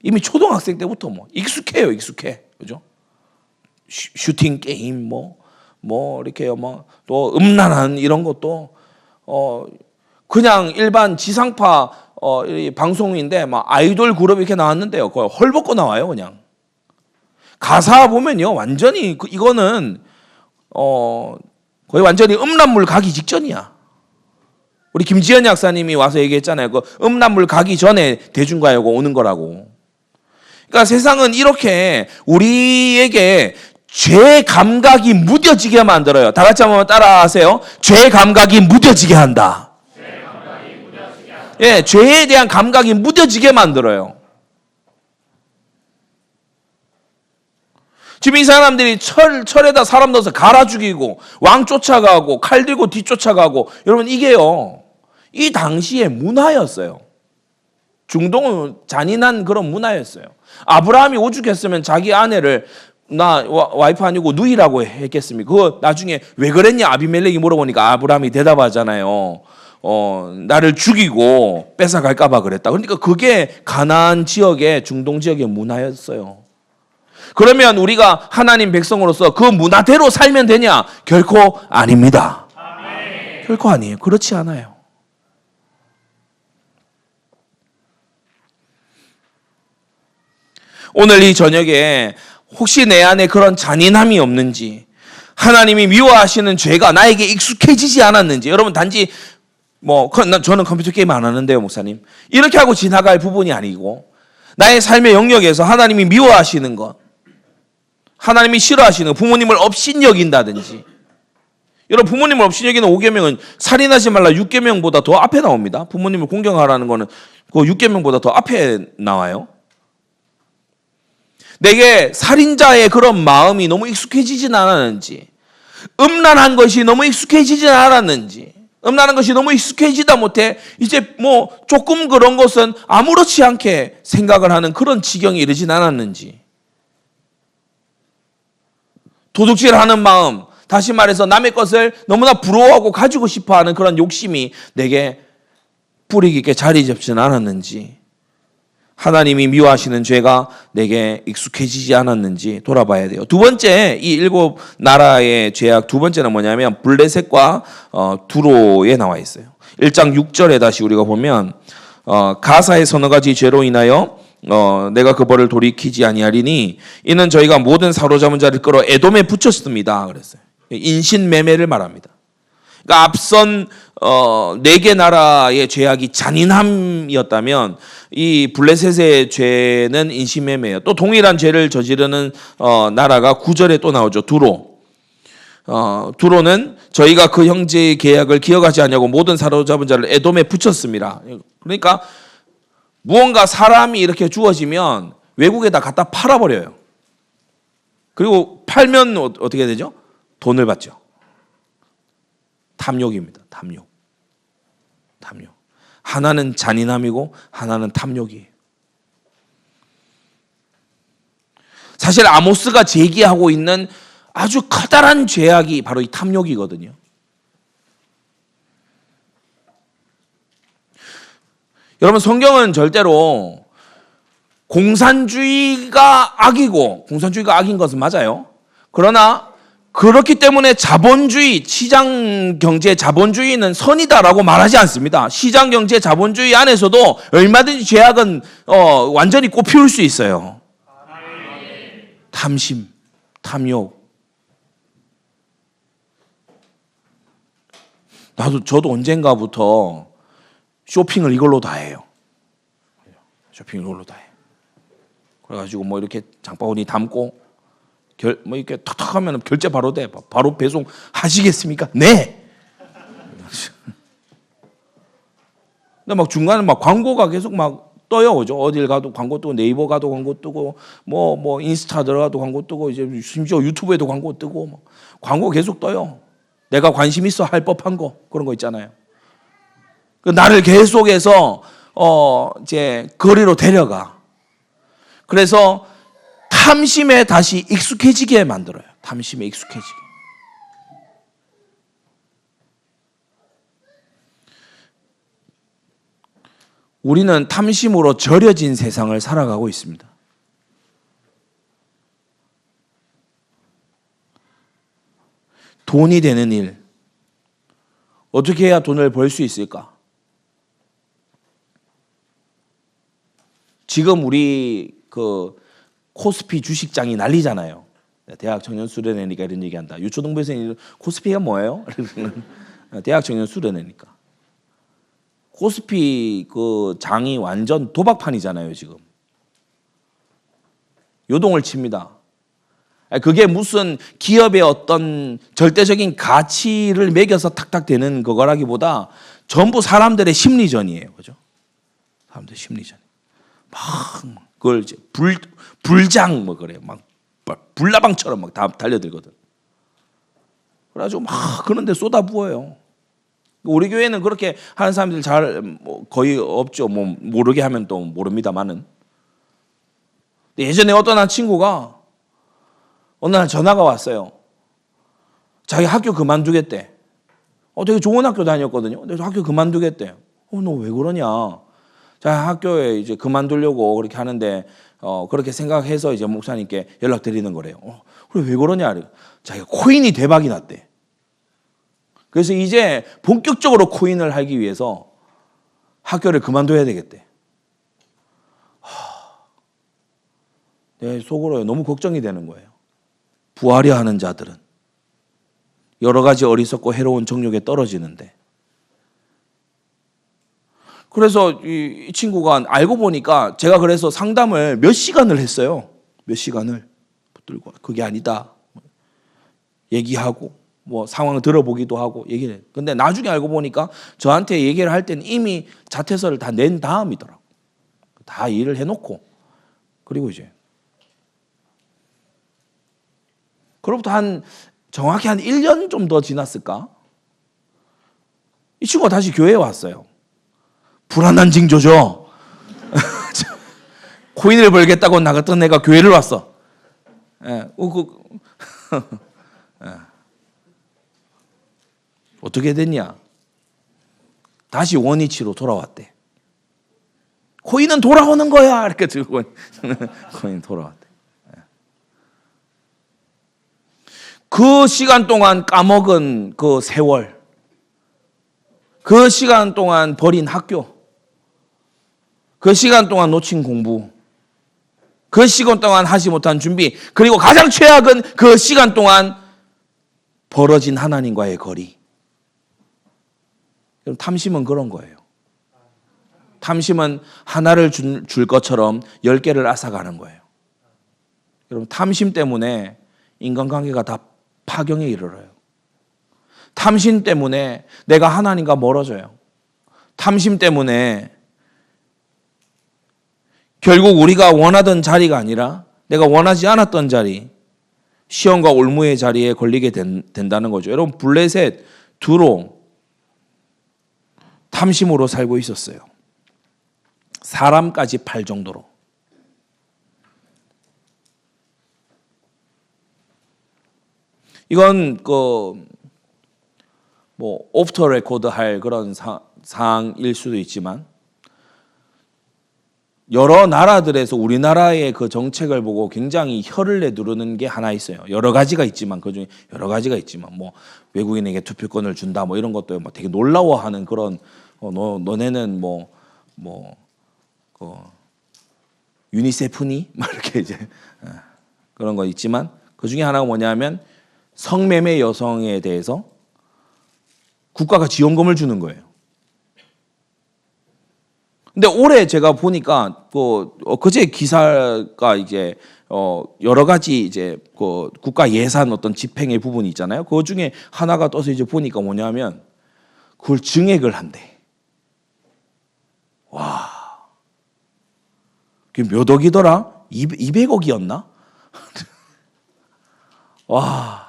이미 초등학생 때부터 익숙해요, 익숙해. 그죠? 슈팅 게임, 이렇게 또 음란한 이런 것도, 그냥 일반 지상파, 방송인데, 아이돌 그룹 이렇게 나왔는데요. 거의 헐벗고 나와요, 그냥. 가사 보면요, 완전히, 이거는, 거의 완전히 음란물 가기 직전이야. 우리 김지현 약사님이 와서 얘기했잖아요. 그 음란물 가기 전에 대중가요가 오는 거라고. 그러니까 세상은 이렇게 우리에게 죄 감각이 무뎌지게 만들어요. 다 같이 한번 따라하세요. 죄 감각이 무뎌지게 한다. 예, 죄에 대한 감각이 무뎌지게 만들어요. 지금 이 사람들이 철에다 사람 넣어서 갈아 죽이고 왕 쫓아가고 칼 들고 뒤쫓아가고, 여러분, 이게요, 이 당시의 문화였어요. 중동은 잔인한 그런 문화였어요. 아브라함이 오죽했으면 자기 아내를 나 와이프 아니고 누이라고 했겠습니까? 그거 나중에 왜 그랬냐 아비멜렉이 물어보니까 아브라함이 대답하잖아요. 나를 죽이고 뺏어갈까 봐 그랬다. 그러니까 그게 가나안 지역의, 중동 지역의 문화였어요. 그러면 우리가 하나님 백성으로서 그 문화대로 살면 되냐? 결코 아닙니다. 결코 아니에요. 그렇지 않아요. 오늘 이 저녁에 혹시 내 안에 그런 잔인함이 없는지, 하나님이 미워하시는 죄가 나에게 익숙해지지 않았는지, 여러분, 단지 저는 컴퓨터 게임 안 하는데요, 목사님. 이렇게 하고 지나갈 부분이 아니고 나의 삶의 영역에서 하나님이 미워하시는 것, 하나님이 싫어하시는 것, 부모님을 업신여긴다든지. 여러분, 부모님을 업신여기는 5계명은 살인하지 말라 6계명보다 더 앞에 나옵니다. 부모님을 공경하라는 거는 그 6계명보다 더 앞에 나와요. 내게 살인자의 그런 마음이 너무 익숙해지진 않았는지, 음란한 것이 너무 익숙해지진 않았는지, 음란한 것이 너무 익숙해지다 못해 이제 조금 그런 것은 아무렇지 않게 생각을 하는 그런 지경에 이르진 않았는지, 도둑질하는 마음, 다시 말해서 남의 것을 너무나 부러워하고 가지고 싶어하는 그런 욕심이 내게 뿌리 깊게 자리 잡지는 않았는지, 하나님이 미워하시는 죄가 내게 익숙해지지 않았는지 돌아봐야 돼요. 두 번째, 이 7 나라의 죄악 두 번째는 뭐냐면 블레셋과 두로에 나와 있어요. 1장 6절에 다시 우리가 보면 가사의 서너 가지 죄로 인하여 내가 그 벌을 돌이키지 아니하리니 이는 저희가 모든 사로잡은 자를 끌어 에돔에 붙였습니다. 그랬어요. 인신매매를 말합니다. 그러니까 앞선 4개 나라의 죄악이 잔인함이었다면 이 블레셋의 죄는 인신매매예요. 또 동일한 죄를 저지르는 나라가 9절에 또 나오죠. 두로. 두로는 저희가 그 형제의 계약을 기억하지 않냐고 모든 사로잡은 자를 에돔에 붙였습니다. 그러니까 무언가 사람이 이렇게 주어지면 외국에다 갖다 팔아버려요. 그리고 팔면 어떻게 되죠? 돈을 받죠. 탐욕입니다. 탐욕. 하나는 잔인함이고 하나는 탐욕이에요. 사실 아모스가 제기하고 있는 아주 커다란 죄악이 바로 이 탐욕이거든요. 여러분, 성경은 절대로 공산주의가 악인 것은 맞아요. 그러나 그렇기 때문에 자본주의, 시장경제 자본주의는 선이다라고 말하지 않습니다. 시장경제 자본주의 안에서도 얼마든지 죄악은 완전히 꽃피울 수 있어요. 탐심, 탐욕. 저도 언젠가부터 쇼핑을 이걸로 다 해요. 그래가지고 이렇게 장바구니 담고 이렇게 탁탁 하면 결제 바로 돼. 바로 배송 하시겠습니까? 네. 근데 중간에 광고가 계속 떠요. 그죠? 어딜 가도 광고 뜨고, 네이버 가도 광고 뜨고, 인스타 들어가도 광고 뜨고, 이제 심지어 유튜브에도 광고 뜨고, 광고 계속 떠요. 내가 관심 있어 할 법한 거, 그런 거 있잖아요. 나를 계속해서 이제 거리로 데려가. 그래서 탐심에 다시 익숙해지게 만들어요. 탐심에 익숙해지게. 우리는 탐심으로 절여진 세상을 살아가고 있습니다. 돈이 되는 일. 어떻게 해야 돈을 벌 수 있을까? 지금 우리 코스피 주식장이 난리잖아요. 대학 청년 수련회니까 이런 얘기한다. 유초등부에서 코스피가 뭐예요? 대학 청년 수련회니까. 코스피 장이 완전 도박판이잖아요, 지금. 요동을 칩니다. 그게 무슨 기업의 어떤 절대적인 가치를 매겨서 탁탁 되는 그거라기보다 전부 사람들의 심리전이에요. 그죠? 사람들의 심리전. 그걸 이제 불장 그래요. 불나방처럼 다 달려들거든. 그래가지고 그런데 쏟아부어요. 우리 교회는 그렇게 하는 사람들 거의 없죠. 모르게 하면 또 모릅니다만은. 예전에 어떤 한 친구가 어느 날 전화가 왔어요. 자기 학교 그만두겠대. 되게 좋은 학교 다녔거든요. 근데 학교 그만두겠대. 너 왜 그러냐? 자, 학교에 이제 그만두려고 그렇게 하는데 그렇게 생각해서 이제 목사님께 연락 드리는 거래요. 그래 왜 그러냐? 자기가 코인이 대박이 났대. 그래서 이제 본격적으로 코인을 하기 위해서 학교를 그만둬야 되겠대. 내 속으로 너무 걱정이 되는 거예요. 부하려 하는 자들은 여러 가지 어리석고 해로운 정욕에 떨어지는데 그래서 이 친구가 알고 보니까 제가 그래서 상담을 몇 시간을 했어요. 몇 시간을 붙들고 그게 아니다 얘기하고 뭐 상황을 들어보기도 하고 얘기를 해요. 근데 나중에 알고 보니까 저한테 얘기를 할 때는 이미 자퇴서를 다 낸 다음이더라고. 다 일을 해놓고 그리고 이제 그로부터 정확히 한 1년 좀 더 지났을까? 이 친구가 다시 교회에 왔어요. 불안한 징조죠. 코인을 벌겠다고 나갔던 애가 교회를 왔어. 예, 예. 어떻게 됐냐? 다시 원위치로 돌아왔대. 코인은 돌아오는 거야. 이렇게 들고 코인 돌아왔대. 그 시간 동안 까먹은 그 세월, 그 시간 동안 버린 학교, 그 시간 동안 놓친 공부, 그 시간 동안 하지 못한 준비, 그리고 가장 최악은 그 시간 동안 벌어진 하나님과의 거리. 탐심은 그런 거예요. 탐심은 하나를 줄 것처럼 10개를 앗아가는 거예요. 여러분, 탐심 때문에 인간관계가 다 파경에 이르러요. 탐심 때문에 내가 하나님과 멀어져요. 탐심 때문에 결국 우리가 원하던 자리가 아니라 내가 원하지 않았던 자리, 시험과 올무의 자리에 걸리게 된다는 거죠. 여러분, 블레셋, 두로 탐심으로 살고 있었어요. 사람까지 팔 정도로. 이건 오프 더 레코드 할 그런 사항일 수도 있지만 여러 나라들에서 우리나라의 그 정책을 보고 굉장히 혀를 내두르는 게 하나 있어요. 여러 가지가 있지만 그중에 여러 가지가 있지만 뭐 외국인에게 투표권을 준다 뭐 이런 것도 뭐 되게 놀라워하는 그런 너네는 유니세프니 막 이렇게 이제 그런 거 있지만 그 중에 하나가 뭐냐면 성매매 여성에 대해서 국가가 지원금을 주는 거예요. 근데 올해 제가 보니까 그제 기사가 이제 여러 가지 이제 국가 예산 어떤 집행의 부분이 있잖아요. 그 중에 하나가 떠서 이제 보니까 뭐냐면 그걸 증액을 한대. 와, 그게 몇 억이더라? 200억이었나? 와.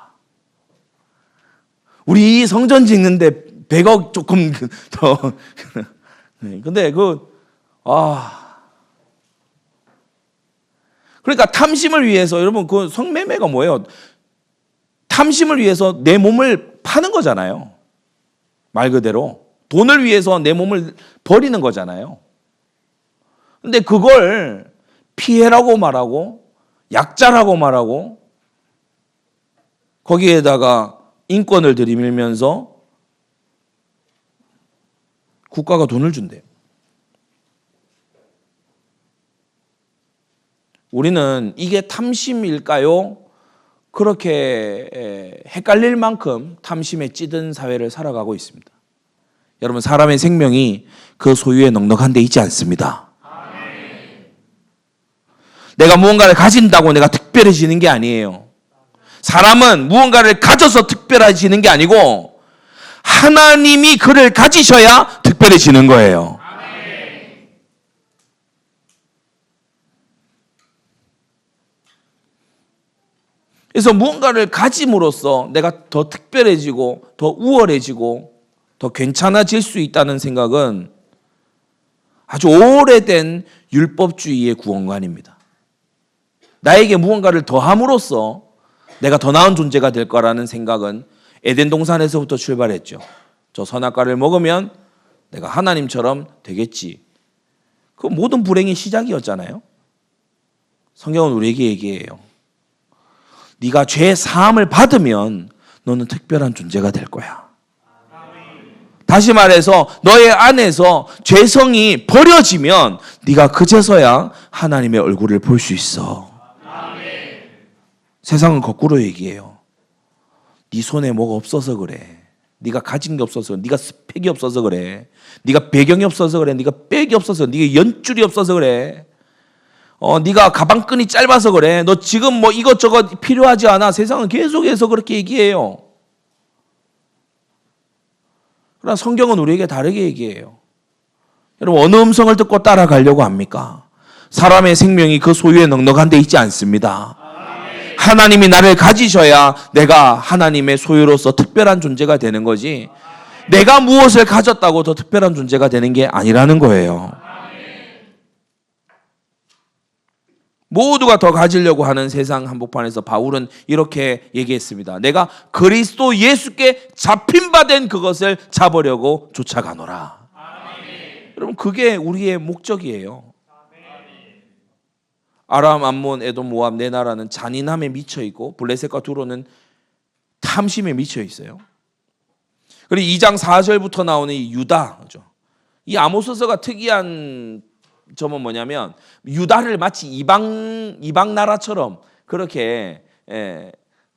우리 성전 짓는데 100억 조금 더. 근데 그러니까 탐심을 위해서 여러분 그 성매매가 뭐예요? 탐심을 위해서 내 몸을 파는 거잖아요. 말 그대로 돈을 위해서 내 몸을 버리는 거잖아요. 근데 그걸 피해라고 말하고 약자라고 말하고 거기에다가 인권을 들이밀면서 국가가 돈을 준대요. 우리는 이게 탐심일까요? 그렇게 헷갈릴 만큼 탐심에 찌든 사회를 살아가고 있습니다. 여러분, 사람의 생명이 그 소유에 넉넉한 데 있지 않습니다. 내가 무언가를 가진다고 내가 특별해지는 게 아니에요. 사람은 무언가를 가져서 특별해지는 게 아니고 하나님이 그를 가지셔야 특별해지는 거예요. 그래서 무언가를 가짐으로써 내가 더 특별해지고 더 우월해지고 더 괜찮아질 수 있다는 생각은 아주 오래된 율법주의의 구원관입니다. 나에게 무언가를 더함으로써 내가 더 나은 존재가 될 거라는 생각은 에덴 동산에서부터 출발했죠. 저 선악과를 먹으면 내가 하나님처럼 되겠지. 그 모든 불행의 시작이었잖아요. 성경은 우리에게 얘기해요. 네가 죄 사함을 받으면 너는 특별한 존재가 될 거야. 다시 말해서 너의 안에서 죄성이 버려지면 네가 그제서야 하나님의 얼굴을 볼 수 있어. 세상은 거꾸로 얘기해요. 네 손에 뭐가 없어서 그래. 네가 가진 게 없어서, 네가 스펙이 없어서 그래. 네가 배경이 없어서 그래. 네가 백이 없어서, 네가 연줄이 없어서 그래. 네가 가방끈이 짧아서 그래. 너 지금 뭐 이것저것 필요하지 않아. 세상은 계속해서 그렇게 얘기해요. 그러나 성경은 우리에게 다르게 얘기해요. 여러분, 어느 음성을 듣고 따라가려고 합니까? 사람의 생명이 그 소유에 넉넉한 데 있지 않습니다. 하나님이 나를 가지셔야 내가 하나님의 소유로서 특별한 존재가 되는 거지, 내가 무엇을 가졌다고 더 특별한 존재가 되는 게 아니라는 거예요. 모두가 더 가지려고 하는 세상 한복판에서 바울은 이렇게 얘기했습니다. 내가 그리스도 예수께 잡힌 바 된 그것을 잡으려고 쫓아가노라. 여러분, 그게 우리의 목적이에요. 아람, 암몬, 에돔, 모압 네 나라는 잔인함에 미쳐 있고 블레셋과 두로는 탐심에 미쳐 있어요. 그리고 2장 4절부터 나오는 이 유다, 이 아모스서가 특이한 점은 뭐냐면 유다를 마치 이방 나라처럼 그렇게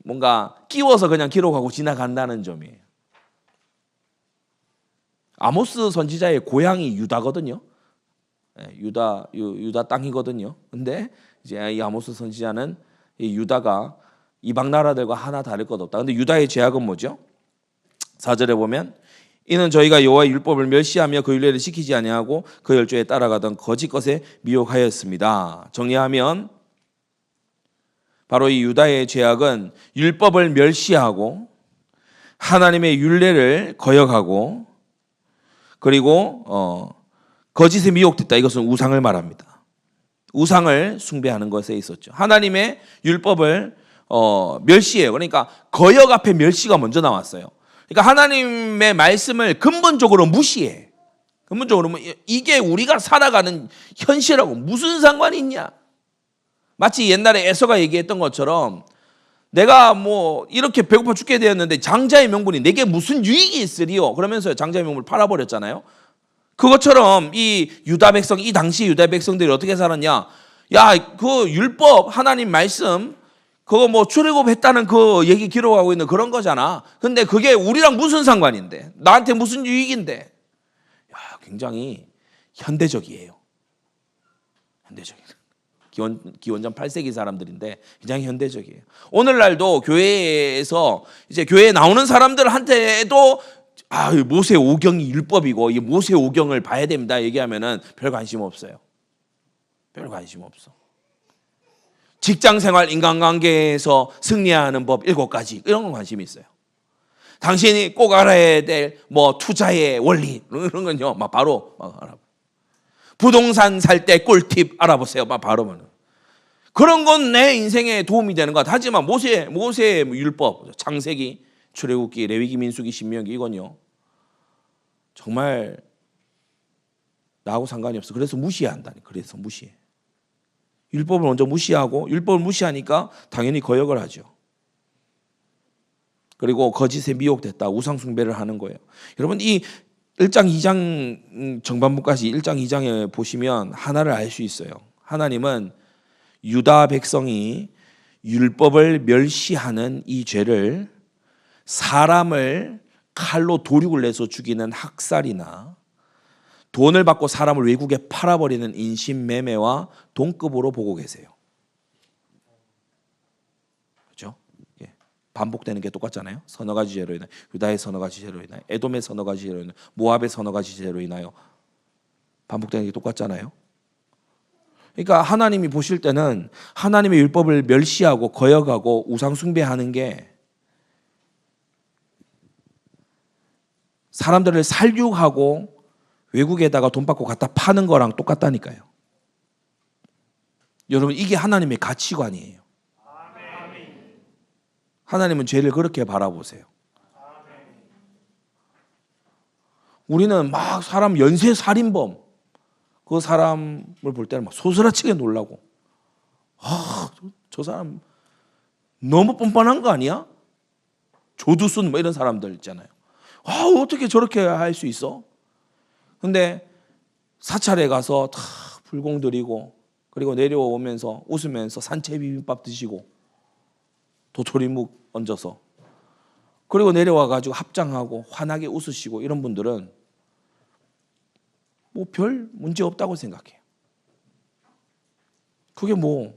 뭔가 끼워서 그냥 기록하고 지나간다는 점이에요. 아모스 선지자의 고향이 유다거든요. 유다 땅이거든요. 근데 이제 이 아모스 선지자는 이 유다가 이방 나라들과 하나 다를 것 없다. 근데 유다의 죄악은 뭐죠? 4절에 보면 이는 저희가 여호와의 율법을 멸시하며 그 율례를 지키지 아니하고 그 열조에 따라가던 거짓 것에 미혹하였습니다. 정리하면 바로 이 유다의 죄악은 율법을 멸시하고 하나님의 율례를 거역하고 그리고 거짓에 미혹됐다. 이것은 우상을 말합니다. 우상을 숭배하는 것에 있었죠. 하나님의 율법을 멸시해요. 그러니까 거역 앞에 멸시가 먼저 나왔어요. 그러니까 하나님의 말씀을 근본적으로 무시해. 근본적으로 이게 우리가 살아가는 현실하고 무슨 상관이 있냐? 마치 옛날에 에서가 얘기했던 것처럼 내가 뭐 이렇게 배고파 죽게 되었는데 장자의 명분이 내게 무슨 유익이 있으리요? 그러면서 장자의 명분을 팔아버렸잖아요. 그것처럼 이 유다 백성, 이 당시 유다 백성들이 어떻게 살았냐? 야, 그 율법, 하나님 말씀, 그거 뭐 출애굽했다는 그 얘기 기록하고 있는 그런 거잖아. 근데 그게 우리랑 무슨 상관인데? 나한테 무슨 유익인데? 야, 굉장히 현대적이에요. 현대적이에요. 기원전 8세기 사람들인데 굉장히 현대적이에요. 오늘날도 교회에서 이제 교회에 나오는 사람들한테도 모세 오경이 율법이고 이 모세 오경을 봐야 됩니다 얘기하면은 별 관심 없어요. 별 관심 없어. 직장생활, 인간관계에서 승리하는 법 7가지 이런 건 관심이 있어요. 당신이 꼭 알아야 될 뭐 투자의 원리 이런 건요 막 바로 알아. 부동산 살 때 꿀팁 알아보세요. 막 바로. 그런 건 내 인생에 도움이 되는 것 같아. 하지만 모세 율법, 창세기, 출애굽기, 레위기, 민수기, 신명기 이건요 정말 나하고 상관이 없어. 그래서 무시해야 한다니. 그래서 무시해. 율법을 먼저 무시하고 율법을 무시하니까 당연히 거역을 하죠. 그리고 거짓에 미혹됐다. 우상 숭배를 하는 거예요. 여러분 이 1장 2장 정반부까지 1장 2장에 보시면 하나를 알 수 있어요. 하나님은 유다 백성이 율법을 멸시하는 이 죄를 사람을 칼로 도륙을 내서 죽이는 학살이나 돈을 받고 사람을 외국에 팔아버리는 인신매매와 동급으로 보고 계세요. 그렇죠? 예. 반복되는 게 똑같잖아요. 서너 가지 죄로 인하여 유다의 서너 가지 죄로 인하여 에돔의 서너 가지 죄로 인하여 모압의 서너 가지 죄로 인하여 반복되는 게 똑같잖아요. 그러니까 하나님이 보실 때는 하나님의 율법을 멸시하고 거역하고 우상 숭배하는 게 사람들을 살육하고 외국에다가 돈 받고 갖다 파는 거랑 똑같다니까요. 여러분 이게 하나님의 가치관이에요. 하나님은 죄를 그렇게 바라보세요. 우리는 막 사람 연쇄 살인범 그 사람을 볼 때는 막 소스라치게 놀라고 저 사람 너무 뻔뻔한 거 아니야? 조두순 뭐 이런 사람들 있잖아요. 어떻게 저렇게 할 수 있어? 근데 사찰에 가서 다 불공 드리고 그리고 내려오면서 웃으면서 산채 비빔밥 드시고 도토리묵 얹어서 그리고 내려와 가지고 합장하고 환하게 웃으시고 이런 분들은 뭐 별 문제 없다고 생각해요. 그게 뭐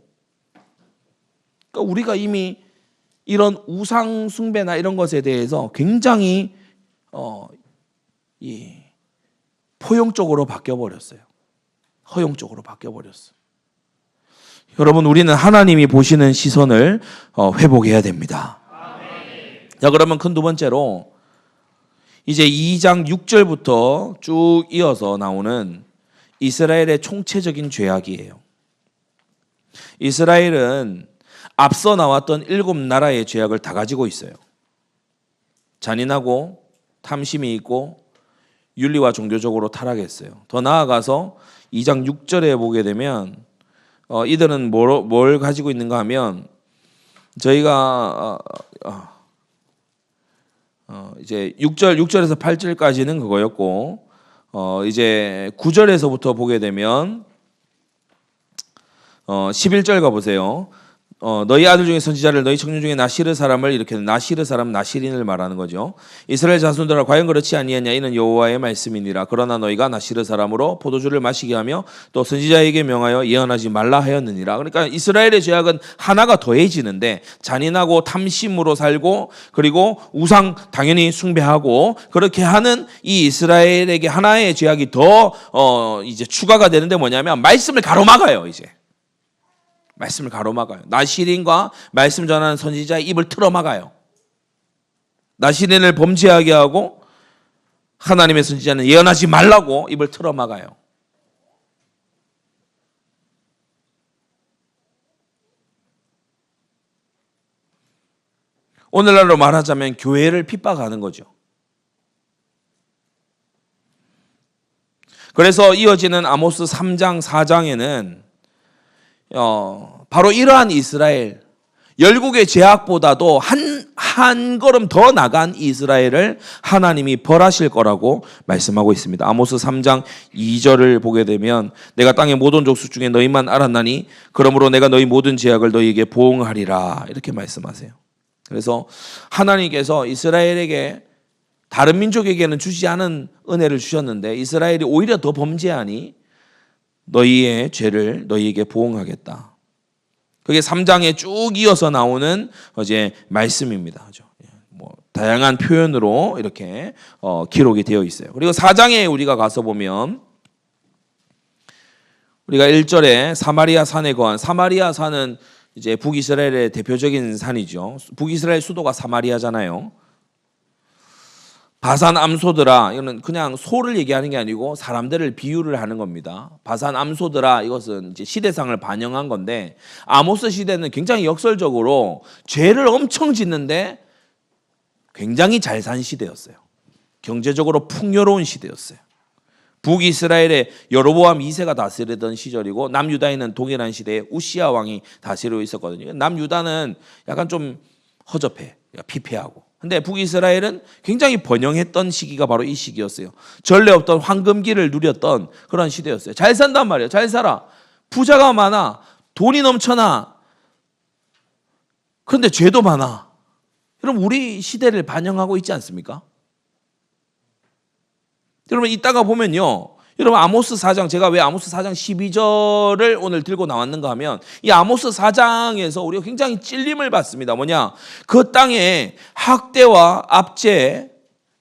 그러니까 우리가 이미 이런 우상 숭배나 이런 것에 대해서 굉장히 포용적으로 바뀌어 버렸어요. 허용적으로 바뀌어 버렸어. 여러분, 우리는 하나님이 보시는 시선을 회복해야 됩니다. 자, 그러면 큰 두 번째로 이제 2장 6절부터 쭉 이어서 나오는 이스라엘의 총체적인 죄악이에요. 이스라엘은 앞서 나왔던 7나라의 죄악을 다 가지고 있어요. 잔인하고 탐심이 있고 윤리와 종교적으로 타락했어요. 더 나아가서 2장 6절에 보게 되면 이들은 뭘 가지고 있는가 하면 저희가 이제 6절에서 8절까지는 그거였고 이제 9절에서부터 보게 되면 11절 가보세요. 너희 아들 중에 선지자를 너희 청년 중에 나시르 사람을 이렇게 나시르 사람 나시린을 말하는 거죠. 이스라엘 자손들아 과연 그렇지 아니하냐 이는 여호와의 말씀이니라. 그러나 너희가 나시르 사람으로 포도주를 마시게 하며 또 선지자에게 명하여 예언하지 말라 하였느니라. 그러니까 이스라엘의 죄악은 하나가 더해지는데 잔인하고 탐심으로 살고 그리고 우상 당연히 숭배하고 그렇게 하는 이 이스라엘에게 하나의 죄악이 더 이제 추가가 되는데 뭐냐면 말씀을 가로막아요. 이제 말씀을 가로막아요. 나시린과 말씀 전하는 선지자의 입을 틀어막아요. 나시린을 범죄하게 하고 하나님의 선지자는 예언하지 말라고 입을 틀어막아요. 오늘날로 말하자면 교회를 핍박하는 거죠. 그래서 이어지는 아모스 3장 4장에는 바로 이러한 이스라엘 열국의 죄악보다도 한 걸음 더 나간 이스라엘을 하나님이 벌하실 거라고 말씀하고 있습니다. 아모스 3장 2절을 보게 되면 내가 땅의 모든 족속 중에 너희만 알았나니 그러므로 내가 너희 모든 죄악을 너희에게 보응하리라 이렇게 말씀하세요. 그래서 하나님께서 이스라엘에게 다른 민족에게는 주지 않은 은혜를 주셨는데 이스라엘이 오히려 더 범죄하니 너희의 죄를 너희에게 보응하겠다. 그게 3장에 쭉 이어서 나오는 이제 말씀입니다. 뭐 다양한 표현으로 이렇게 기록이 되어 있어요. 그리고 4장에 우리가 가서 보면 우리가 1절에 사마리아 산에 거한 사마리아 산은 이제 북이스라엘의 대표적인 산이죠. 북이스라엘 수도가 사마리아잖아요. 바산 암소들아, 이거는 그냥 소를 얘기하는 게 아니고 사람들을 비유를 하는 겁니다. 바산 암소들아, 이것은 이제 시대상을 반영한 건데 아모스 시대는 굉장히 역설적으로 죄를 엄청 짓는데 굉장히 잘 산 시대였어요. 경제적으로 풍요로운 시대였어요. 북이스라엘의 여로보암 2세가 다스리던 시절이고 남유다에는 동일한 시대에 우시야 왕이 다스리고 있었거든요. 남유다는 약간 좀 허접해, 피폐하고. 근데 북이스라엘은 굉장히 번영했던 시기가 바로 이 시기였어요. 전례 없던 황금기를 누렸던 그런 시대였어요. 잘 산단 말이에요. 잘 살아. 부자가 많아. 돈이 넘쳐나. 그런데 죄도 많아. 여러분 우리 시대를 반영하고 있지 않습니까? 여러분 이따가 보면요. 여러분 아모스 4장 제가 왜 아모스 4장 12절을 오늘 들고 나왔는가 하면 이 아모스 4장에서 우리가 굉장히 찔림을 받습니다. 뭐냐? 그 땅에 학대와 압제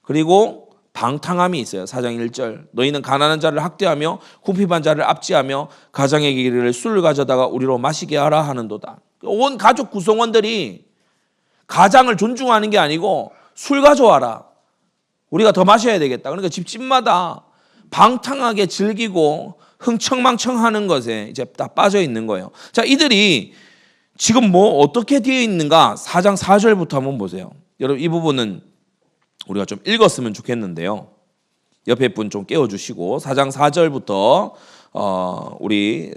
그리고 방탕함이 있어요. 4장 1절 너희는 가난한 자를 학대하며 궁핍한 자를 압제하며 가장의 길을 술을 가져다가 우리로 마시게 하라 하는도다. 온 가족 구성원들이 가장을 존중하는 게 아니고 술 가져와라. 우리가 더 마셔야 되겠다. 그러니까 집집마다 방탕하게 즐기고 흥청망청하는 것에 이제 다 빠져 있는 거예요. 자, 이들이 지금 뭐 어떻게 되어 있는가? 4장 4절부터 한번 보세요. 여러분 이 부분은 우리가 좀 읽었으면 좋겠는데요. 옆에 분 좀 깨워주시고 4장 4절부터 우리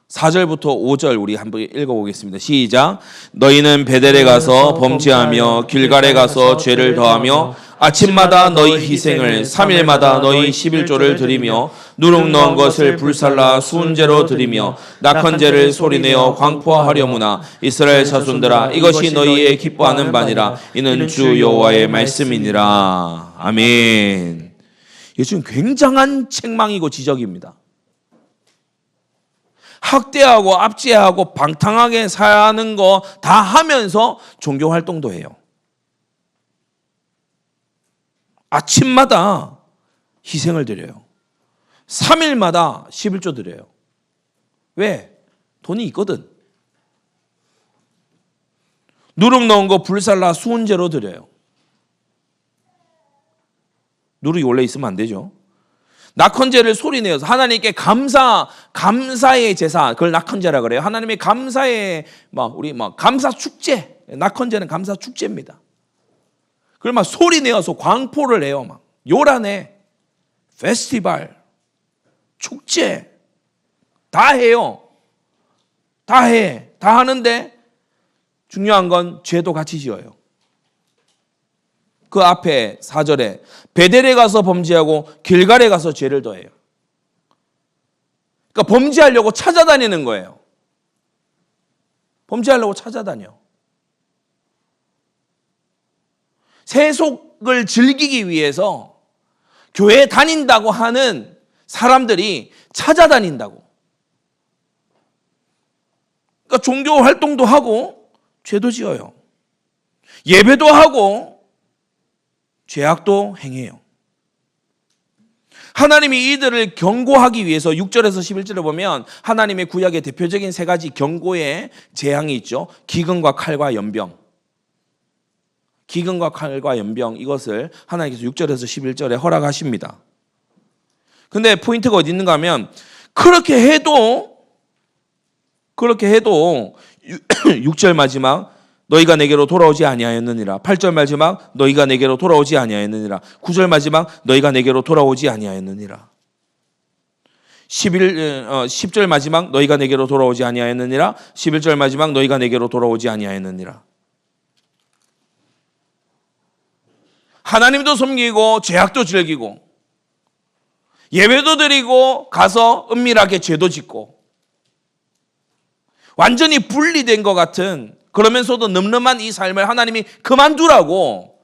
4절부터 5절 우리 한번 읽어보겠습니다. 시작. 너희는 베델에 가서 범죄하며 길갈에 가서 죄를 더하며 아침마다 너희 희생을 3일마다 너희 11조를 드리며 누룩 넣은 것을 불살라 수은제로 드리며 낙헌제를 소리내어 광포하려무나 이스라엘 자손들아 이것이 너희의 기뻐하는 바니라 이는 주 여호와의 말씀이니라. 아멘. 이게 지금 굉장한 책망이고 지적입니다. 학대하고 압제하고 방탕하게 사는 거 다 하면서 종교 활동도 해요. 아침마다 희생을 드려요. 3일마다 11조 드려요. 왜? 돈이 있거든. 누룩 넣은 거 불살라 수은제로 드려요. 누룩이 원래 있으면 안 되죠. 낙헌제를 소리내어서 하나님께 감사의 제사, 그걸 낙헌제라 그래요. 하나님의 감사의 우리 감사 축제. 낙헌제는 감사 축제입니다. 그걸 막 소리내어서 광포를 해요. 막 요란해. 페스티벌, 축제 다 해요. 다 해. 다 하는데 중요한 건 죄도 같이 지어요. 그 앞에 4절에 베델에 가서 범죄하고 길갈에 가서 죄를 더해요. 그러니까 범죄하려고 찾아다니는 거예요. 범죄하려고 찾아다녀. 세속을 즐기기 위해서 교회에 다닌다고 하는 사람들이 찾아다닌다고. 그러니까 종교 활동도 하고 죄도 지어요. 예배도 하고 죄악도 행해요. 하나님이 이들을 경고하기 위해서 6절에서 11절에 보면 하나님의 구약의 대표적인 세 가지 경고의 재앙이 있죠. 기근과 칼과 연병. 기근과 칼과 연병, 이것을 하나님께서 6절에서 11절에 허락하십니다. 근데 포인트가 어디 있는가 하면 그렇게 해도 6절 마지막 너희가 내게로 돌아오지 아니하였느니라. 8절 마지막 너희가 내게로 돌아오지 아니하였느니라. 9절 마지막 너희가 내게로 돌아오지 아니하였느니라. 10절 마지막 너희가 내게로 돌아오지 아니하였느니라. 11절 마지막 너희가 내게로 돌아오지 아니하였느니라. 하나님도 섬기고 죄악도 즐기고 예배도 드리고 가서 은밀하게 죄도 짓고 완전히 분리된 것 같은, 그러면서도 늠름한 이 삶을 하나님이 그만두라고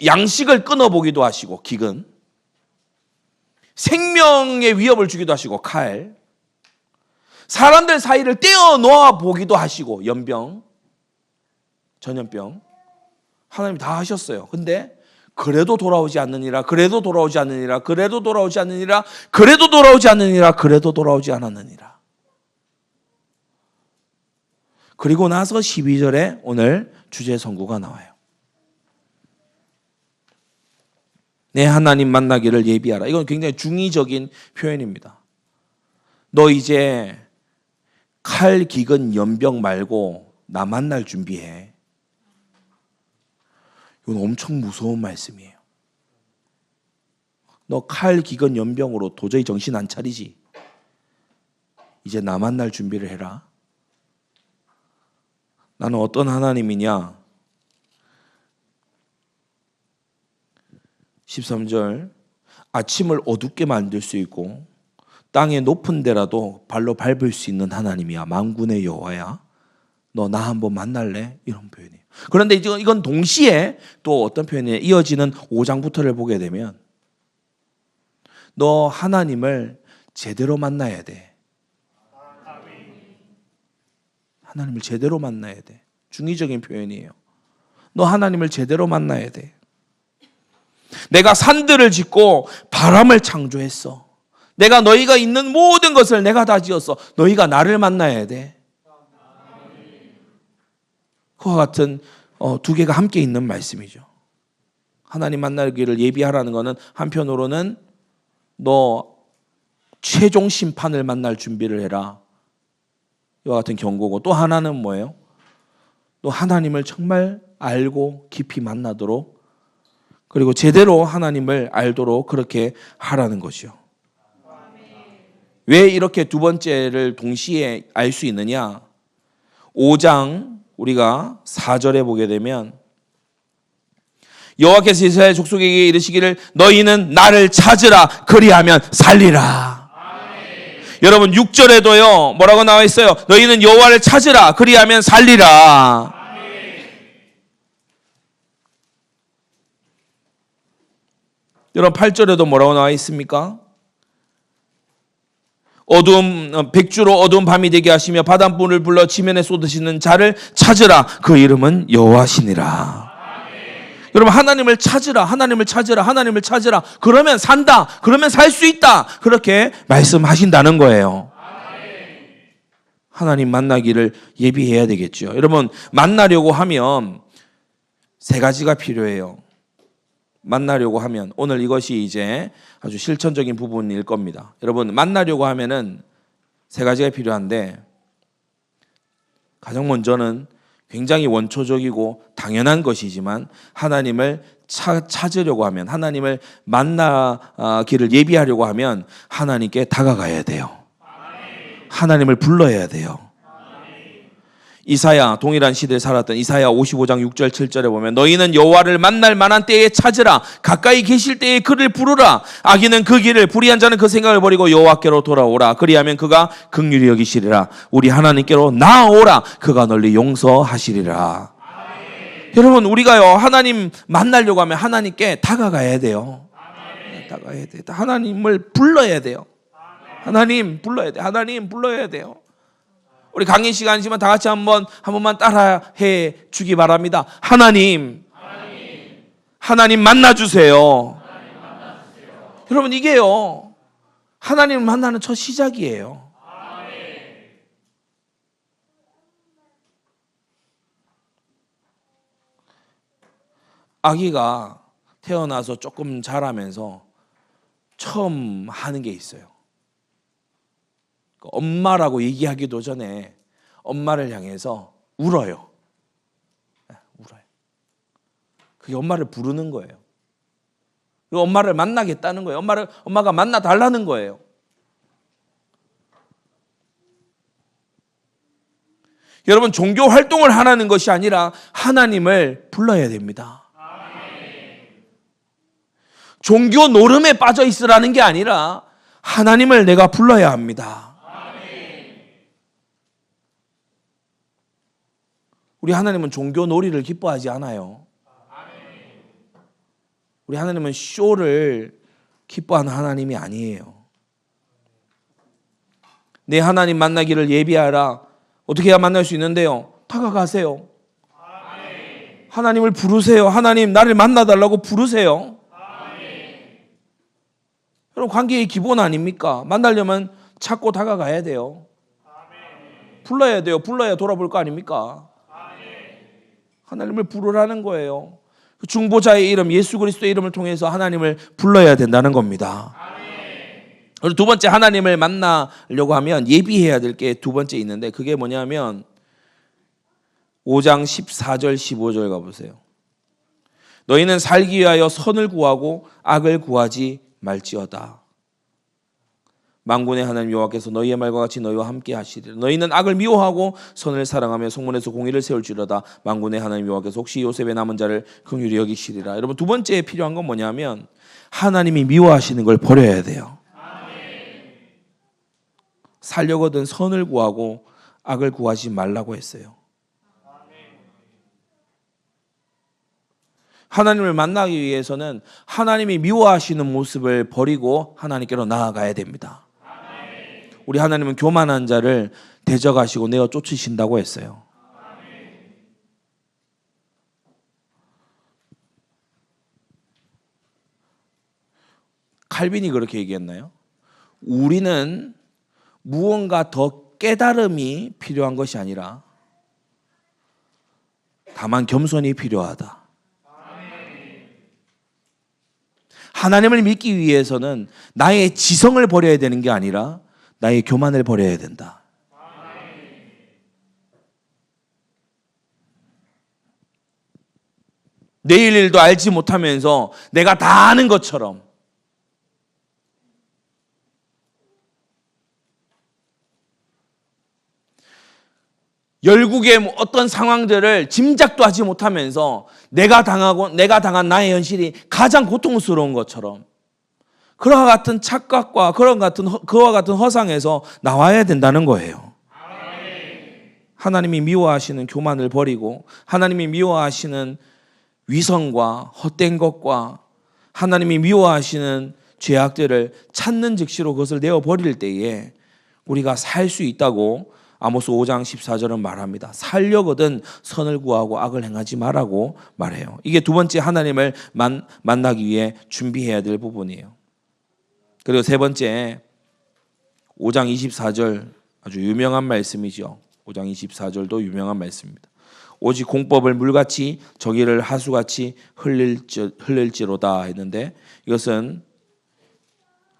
양식을 끊어보기도 하시고, 기근, 생명의 위협을 주기도 하시고, 칼, 사람들 사이를 떼어놓아 보기도 하시고, 연병, 전염병, 하나님이 다 하셨어요. 근데 그래도 돌아오지 않느니라, 그래도 돌아오지 않느니라, 그래도 돌아오지 않느니라, 그래도 돌아오지 않느니라, 그래도 돌아오지 않았느니라. 그리고 나서 12절에 오늘 주제 선고가 나와요. 내 하나님 만나기를 예비하라. 이건 굉장히 중의적인 표현입니다. 너 이제 칼, 기근, 연병 말고 나 만날 준비해. 이건 엄청 무서운 말씀이에요. 너 칼, 기근, 연병으로 도저히 정신 안 차리지? 이제 나 만날 준비를 해라. 나는 어떤 하나님이냐? 13절, 아침을 어둡게 만들 수 있고 땅의 높은 데라도 발로 밟을 수 있는 하나님이야. 만군의 여호와야. 너 나 한번 만날래? 이런 표현이에요. 그런데 이건 동시에 또 어떤 표현이에요? 이어지는 5장부터를 보게 되면 너 하나님을 제대로 만나야 돼. 하나님을 제대로 만나야 돼. 중의적인 표현이에요. 너 하나님을 제대로 만나야 돼. 내가 산들을 짓고 바람을 창조했어. 내가 너희가 있는 모든 것을 내가 다 지었어. 너희가 나를 만나야 돼. 그와 같은 두 개가 함께 있는 말씀이죠. 하나님 만나기를 예비하라는 것은 한편으로는 너 최종 심판을 만날 준비를 해라. 이와 같은 경고고, 또 하나는 뭐예요? 너 하나님을 정말 알고 깊이 만나도록, 그리고 제대로 하나님을 알도록 그렇게 하라는 것이요. 왜 이렇게 두 번째를 동시에 알 수 있느냐? 5장 우리가 4절에 보게 되면 여호와께서 이스라엘 족속에게 이르시기를 너희는 나를 찾으라 그리하면 살리라. 여러분 6절에도요 뭐라고 나와 있어요? 너희는 여호와를 찾으라 그리하면 살리라. 여러분 8절에도 뭐라고 나와 있습니까? 백주로 어두운 밤이 되게 하시며 바닷불을 불러 지면에 쏟으시는 자를 찾으라 그 이름은 여호와시니라. 여러분 하나님을 찾으라, 하나님을 찾으라, 하나님을 찾으라. 그러면 산다, 그러면 살 수 있다, 그렇게 말씀하신다는 거예요. 하나님 만나기를 예비해야 되겠죠. 여러분 만나려고 하면 세 가지가 필요해요. 만나려고 하면 오늘 이것이 이제 아주 실천적인 부분일 겁니다. 여러분 만나려고 하면은 세 가지가 필요한데 가장 먼저는 굉장히 원초적이고 당연한 것이지만 하나님을 찾으려고 하면, 하나님을 만나기를 예비하려고 하면 하나님께 다가가야 돼요. 하나님을 불러야 돼요. 이사야, 동일한 시대에 살았던 이사야 55장 6절 7절에 보면 너희는 여호와를 만날 만한 때에 찾으라. 가까이 계실 때에 그를 부르라. 악인은 그 길을, 불의한 자는 그 생각을 버리고 여호와께로 돌아오라. 그리하면 그가 긍휼히 여기시리라. 우리 하나님께로 나아오라. 그가 널리 용서하시리라. 여러분 우리가요 하나님 만나려고 하면 하나님께 다가가야 돼요. 다가가야 돼요. 하나님을 불러야 돼요. 하나님 불러야 돼요. 하나님 불러야 돼요. 우리 강의 시간이지만 다 같이 한 번만 따라해 주기 바랍니다. 하나님 만나주세요. 여러분 이게요 하나님을 만나는 첫 시작이에요. 아기가 태어나서 조금 자라면서 처음 하는 게 있어요. 엄마라고 얘기하기도 전에 엄마를 향해서 울어요. 울어요. 그게 엄마를 부르는 거예요. 그리고 엄마를 만나겠다는 거예요. 엄마가 만나 달라는 거예요. 여러분 종교 활동을 하라는 것이 아니라 하나님을 불러야 됩니다. 종교 노름에 빠져 있으라는 게 아니라 하나님을 내가 불러야 합니다. 우리 하나님은 종교 놀이를 기뻐하지 않아요. 우리 하나님은 쇼를 기뻐하는 하나님이 아니에요. 내 하나님 만나기를 예비하라. 어떻게 해야 만날 수 있는데요? 다가가세요. 하나님을 부르세요. 하나님 나를 만나달라고 부르세요. 여러분 관계의 기본 아닙니까? 만나려면 찾고 다가가야 돼요. 불러야 돼요. 불러야 돌아볼 거 아닙니까? 하나님을 부르라는 거예요. 중보자의 이름 예수 그리스도의 이름을 통해서 하나님을 불러야 된다는 겁니다. 그리고 두 번째 하나님을 만나려고 하면 예비해야 될 게 두 번째 있는데 그게 뭐냐면 5장 14절 15절 가보세요. 너희는 살기 위하여 선을 구하고 악을 구하지 말지어다. 만군의 하나님 여호와께서 너희의 말과 같이 너희와 함께 하시리라. 너희는 악을 미워하고 선을 사랑하며 성문에서 공의를 세울지로다. 만군의 하나님 여호와께서 혹시 요셉의 남은 자를 긍휼히 여기시리라. 여러분 두 번째 필요한 건 뭐냐면 하나님이 미워하시는 걸 버려야 돼요. 살려거든 선을 구하고 악을 구하지 말라고 했어요. 하나님을 만나기 위해서는 하나님이 미워하시는 모습을 버리고 하나님께로 나아가야 됩니다. 우리 하나님은 교만한 자를 대적하시고 내어 쫓으신다고 했어요. 칼빈이 그렇게 얘기했나요? 우리는 무언가 더 깨달음이 필요한 것이 아니라 다만 겸손이 필요하다. 하나님을 믿기 위해서는 나의 지성을 버려야 되는 게 아니라 나의 교만을 버려야 된다. 내일 일도 알지 못하면서 내가 다 아는 것처럼 열국의 어떤 상황들을 짐작도 하지 못하면서 내가 당한 나의 현실이 가장 고통스러운 것처럼 그와 같은 착각과 그와 같은 허상에서 나와야 된다는 거예요. 하나님이 미워하시는 교만을 버리고 하나님이 미워하시는 위선과 헛된 것과 하나님이 미워하시는 죄악들을 찾는 즉시로 그것을 내어버릴 때에 우리가 살 수 있다고 아모스 5장 14절은 말합니다. 살려거든 선을 구하고 악을 행하지 말라고 말해요. 이게 두 번째 하나님을 만나기 위해 준비해야 될 부분이에요. 그리고 세 번째 5장 24절 아주 유명한 말씀이죠. 5장 24절도 유명한 말씀입니다. 오직 공법을 물같이 정의를 하수같이 흘릴지로다 했는데 이것은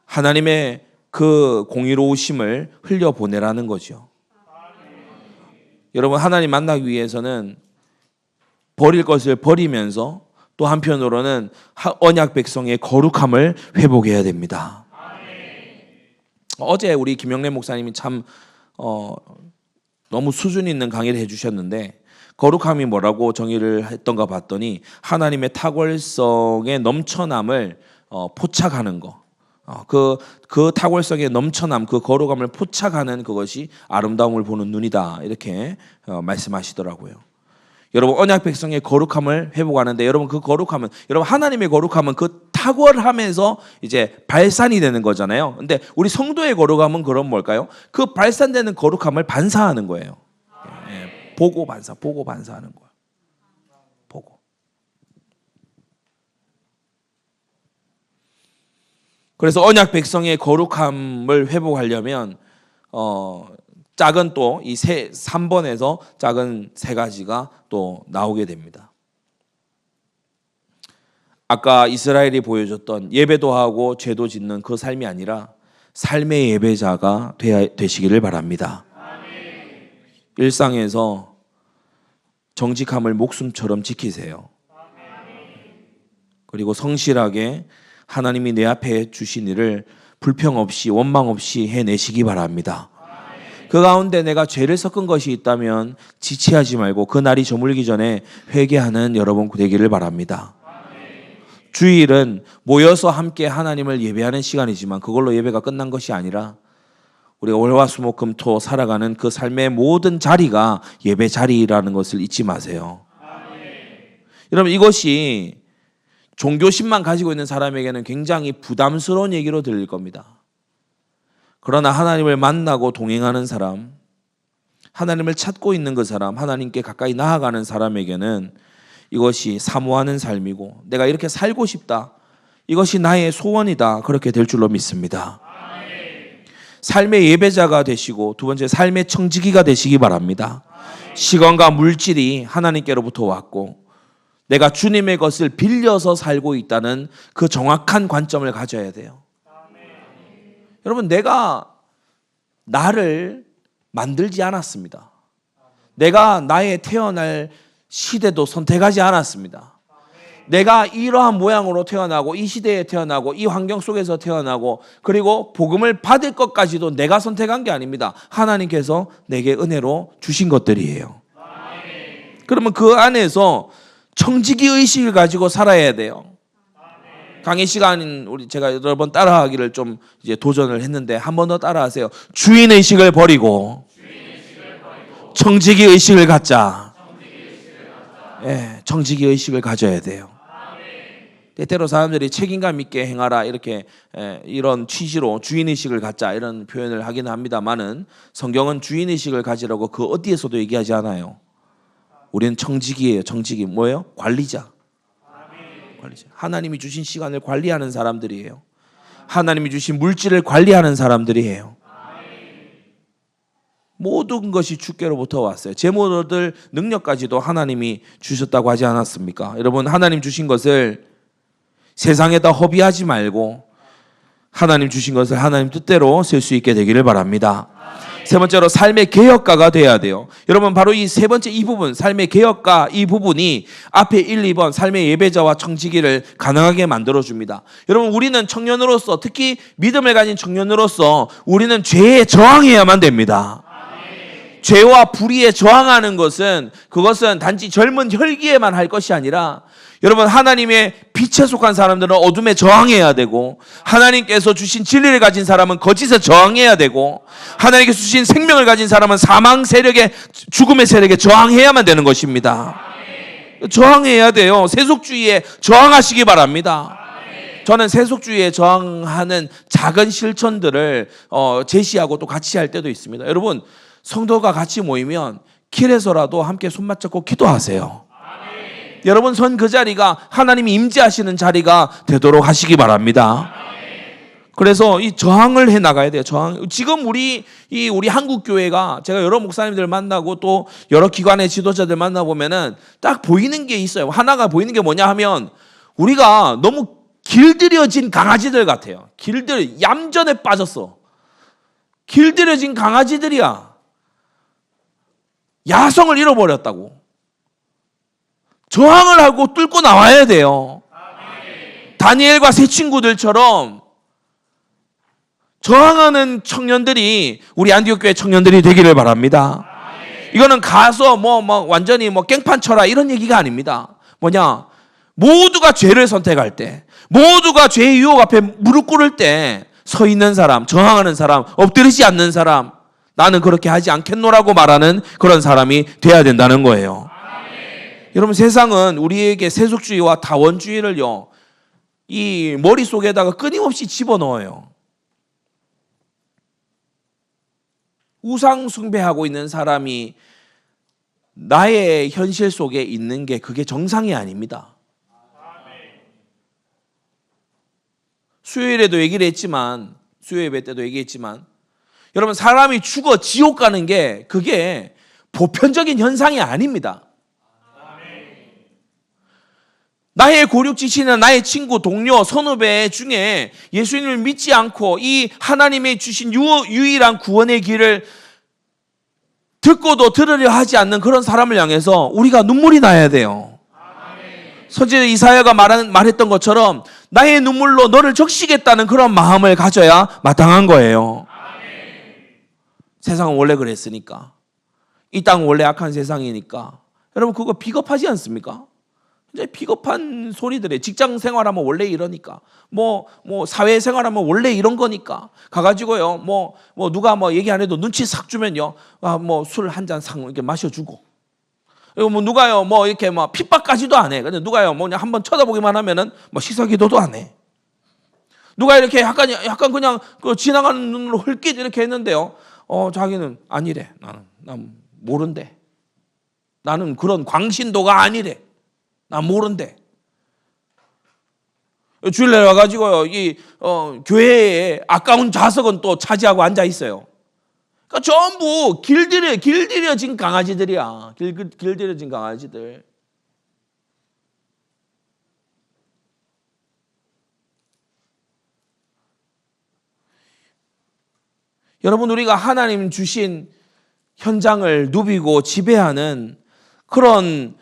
하나님의 그 공의로우심을 흘려보내라는 거죠. 여러분 하나님 만나기 위해서는 버릴 것을 버리면서 또 한편으로는 언약 백성의 거룩함을 회복해야 됩니다. 어제 우리 김영래 목사님이 참 너무 수준 있는 강의를 해주셨는데 거룩함이 뭐라고 정의를 했던가 봤더니 하나님의 탁월성의 넘쳐남을 포착하는 거. 그 탁월성의 넘쳐남, 그 거룩함을 포착하는 그것이 아름다움을 보는 눈이다. 이렇게 말씀하시더라고요. 여러분 언약 백성의 거룩함을 회복하는데 여러분 그 거룩함은 여러분 하나님의 거룩함은 그 탁월함에서 이제 발산이 되는 거잖아요. 근데 우리 성도의 거룩함은 그럼 뭘까요? 그 발산되는 거룩함을 반사하는 거예요. 보고 반사하는 거예요. 보고. 그래서 언약 백성의 거룩함을 회복하려면 작은 또 이 3번에서 작은 세 가지가 또 나오게 됩니다. 아까 이스라엘이 보여줬던 예배도 하고 죄도 짓는 그 삶이 아니라 삶의 예배자가 되시기를 바랍니다. 일상에서 정직함을 목숨처럼 지키세요. 그리고 성실하게 하나님이 내 앞에 주신 일을 불평 없이 원망 없이 해내시기 바랍니다. 그 가운데 내가 죄를 섞은 것이 있다면 지체하지 말고 그 날이 저물기 전에 회개하는 여러분 되기를 바랍니다. 주일은 모여서 함께 하나님을 예배하는 시간이지만 그걸로 예배가 끝난 것이 아니라 우리가 월화수목금토 살아가는 그 삶의 모든 자리가 예배 자리라는 것을 잊지 마세요. 여러분 이것이 종교심만 가지고 있는 사람에게는 굉장히 부담스러운 얘기로 들릴 겁니다. 그러나 하나님을 만나고 동행하는 사람, 하나님을 찾고 있는 그 사람, 하나님께 가까이 나아가는 사람에게는 이것이 사모하는 삶이고 내가 이렇게 살고 싶다. 이것이 나의 소원이다. 그렇게 될 줄로 믿습니다. 삶의 예배자가 되시고 두 번째 삶의 청지기가 되시기 바랍니다. 시간과 물질이 하나님께로부터 왔고 내가 주님의 것을 빌려서 살고 있다는 그 정확한 관점을 가져야 돼요. 여러분 내가 나를 만들지 않았습니다. 내가 나의 태어날 시대도 선택하지 않았습니다. 내가 이러한 모양으로 태어나고 이 시대에 태어나고 이 환경 속에서 태어나고 그리고 복음을 받을 것까지도 내가 선택한 게 아닙니다. 하나님께서 내게 은혜로 주신 것들이에요. 그러면 그 안에서 청지기 의식을 가지고 살아야 돼요. 강의 시간 제가 여러 번 따라하기를 좀 이제 도전을 했는데 한 번 더 따라하세요. 주인 의식을 버리고 청지기 의식을 갖자. 예, 청지기 의식을 가져야 돼요. 때때로 사람들이 책임감 있게 행하라 이렇게 이런 취지로 주인 의식을 갖자 이런 표현을 하기는 합니다만은 성경은 주인 의식을 가지라고 그 어디에서도 얘기하지 않아요. 우리는 청지기예요. 청지기 뭐예요? 관리자. 하나님이 주신 시간을 관리하는 사람들이에요. 하나님이 주신 물질을 관리하는 사람들이에요. 모든 것이 주께로부터 왔어요. 재물들 능력까지도 하나님이 주셨다고 하지 않았습니까? 여러분 하나님 주신 것을 세상에다 허비하지 말고 하나님 주신 것을 하나님 뜻대로 쓸 수 있게 되기를 바랍니다. 세 번째로 삶의 개혁가가 돼야 돼요. 여러분 바로 이 세 번째 이 부분 삶의 개혁가 이 부분이 앞에 1, 2번 삶의 예배자와 청지기를 가능하게 만들어줍니다. 여러분 우리는 청년으로서 특히 믿음을 가진 청년으로서 우리는 죄에 저항해야만 됩니다. 죄와 불의에 저항하는 것은 그것은 단지 젊은 혈기에만 할 것이 아니라 여러분 하나님의 빛에 속한 사람들은 어둠에 저항해야 되고 하나님께서 주신 진리를 가진 사람은 거짓에 저항해야 되고 하나님께서 주신 생명을 가진 사람은 사망 세력에 죽음의 세력에 저항해야만 되는 것입니다. 저항해야 돼요. 세속주의에 저항하시기 바랍니다. 저는 세속주의에 저항하는 작은 실천들을 제시하고 또 같이 할 때도 있습니다. 여러분 성도가 같이 모이면 길에서라도 함께 손 맞잡고 기도하세요. 여러분 선 그 자리가 하나님이 임재하시는 자리가 되도록 하시기 바랍니다. 그래서 이 저항을 해 나가야 돼요. 저항. 지금 우리 한국 교회가 제가 여러 목사님들 만나고 또 여러 기관의 지도자들 만나 보면은 딱 보이는 게 있어요. 하나가 보이는 게 뭐냐 하면 우리가 너무 길들여진 강아지들 같아요. 얌전에 빠졌어. 길들여진 강아지들이야. 야성을 잃어버렸다고. 저항을 하고 뚫고 나와야 돼요. 다니엘과 세 친구들처럼 저항하는 청년들이 우리 안디옥 교회 청년들이 되기를 바랍니다. 이거는 가서 완전히 깽판 쳐라 이런 얘기가 아닙니다. 뭐냐? 모두가 죄를 선택할 때, 모두가 죄의 유혹 앞에 무릎 꿇을 때 서 있는 사람, 저항하는 사람, 엎드리지 않는 사람, 나는 그렇게 하지 않겠노라고 말하는 그런 사람이 돼야 된다는 거예요. 여러분 세상은 우리에게 세속주의와 다원주의를요 이 머릿속에다가 끊임없이 집어넣어요. 우상 숭배하고 있는 사람이 나의 현실 속에 있는 게 그게 정상이 아닙니다. 수요일에도 얘기를 했지만 수요 예배 때도 얘기했지만 여러분 사람이 죽어 지옥 가는 게 그게 보편적인 현상이 아닙니다. 나의 고륙지시는 나의 친구, 동료, 선후배 중에 예수님을 믿지 않고 이 하나님의 주신 유일한 구원의 길을 듣고도 들으려 하지 않는 그런 사람을 향해서 우리가 눈물이 나야 돼요. 선지자 이사야가 말했던 것처럼 나의 눈물로 너를 적시겠다는 그런 마음을 가져야 마땅한 거예요. 세상은 원래 그랬으니까. 이 땅은 원래 악한 세상이니까. 여러분 그거 비겁하지 않습니까? 이제 비겁한 소리들에 직장 생활하면 원래 이러니까 사회 생활하면 원래 이런 거니까 가가지고요 누가 얘기 안 해도 눈치 싹 주면요 술 한 잔 상 이렇게 마셔주고 그리고 누가요 이렇게 핍박까지도 안 해. 근데 누가요 한번 쳐다보기만 하면은 시사기도도 안 해. 누가 이렇게 약간 그냥 지나가는 눈으로 흘끗 이렇게 했는데요 자기는 아니래. 난 모른대. 나는 그런 광신도가 아니래. 난 모른대. 주일날 와가지고요, 교회에 아까운 좌석은 또 차지하고 앉아 있어요. 그러니까 전부 길들여진 강아지들이야. 길들여진 강아지들. 여러분, 우리가 하나님 주신 현장을 누비고 지배하는 그런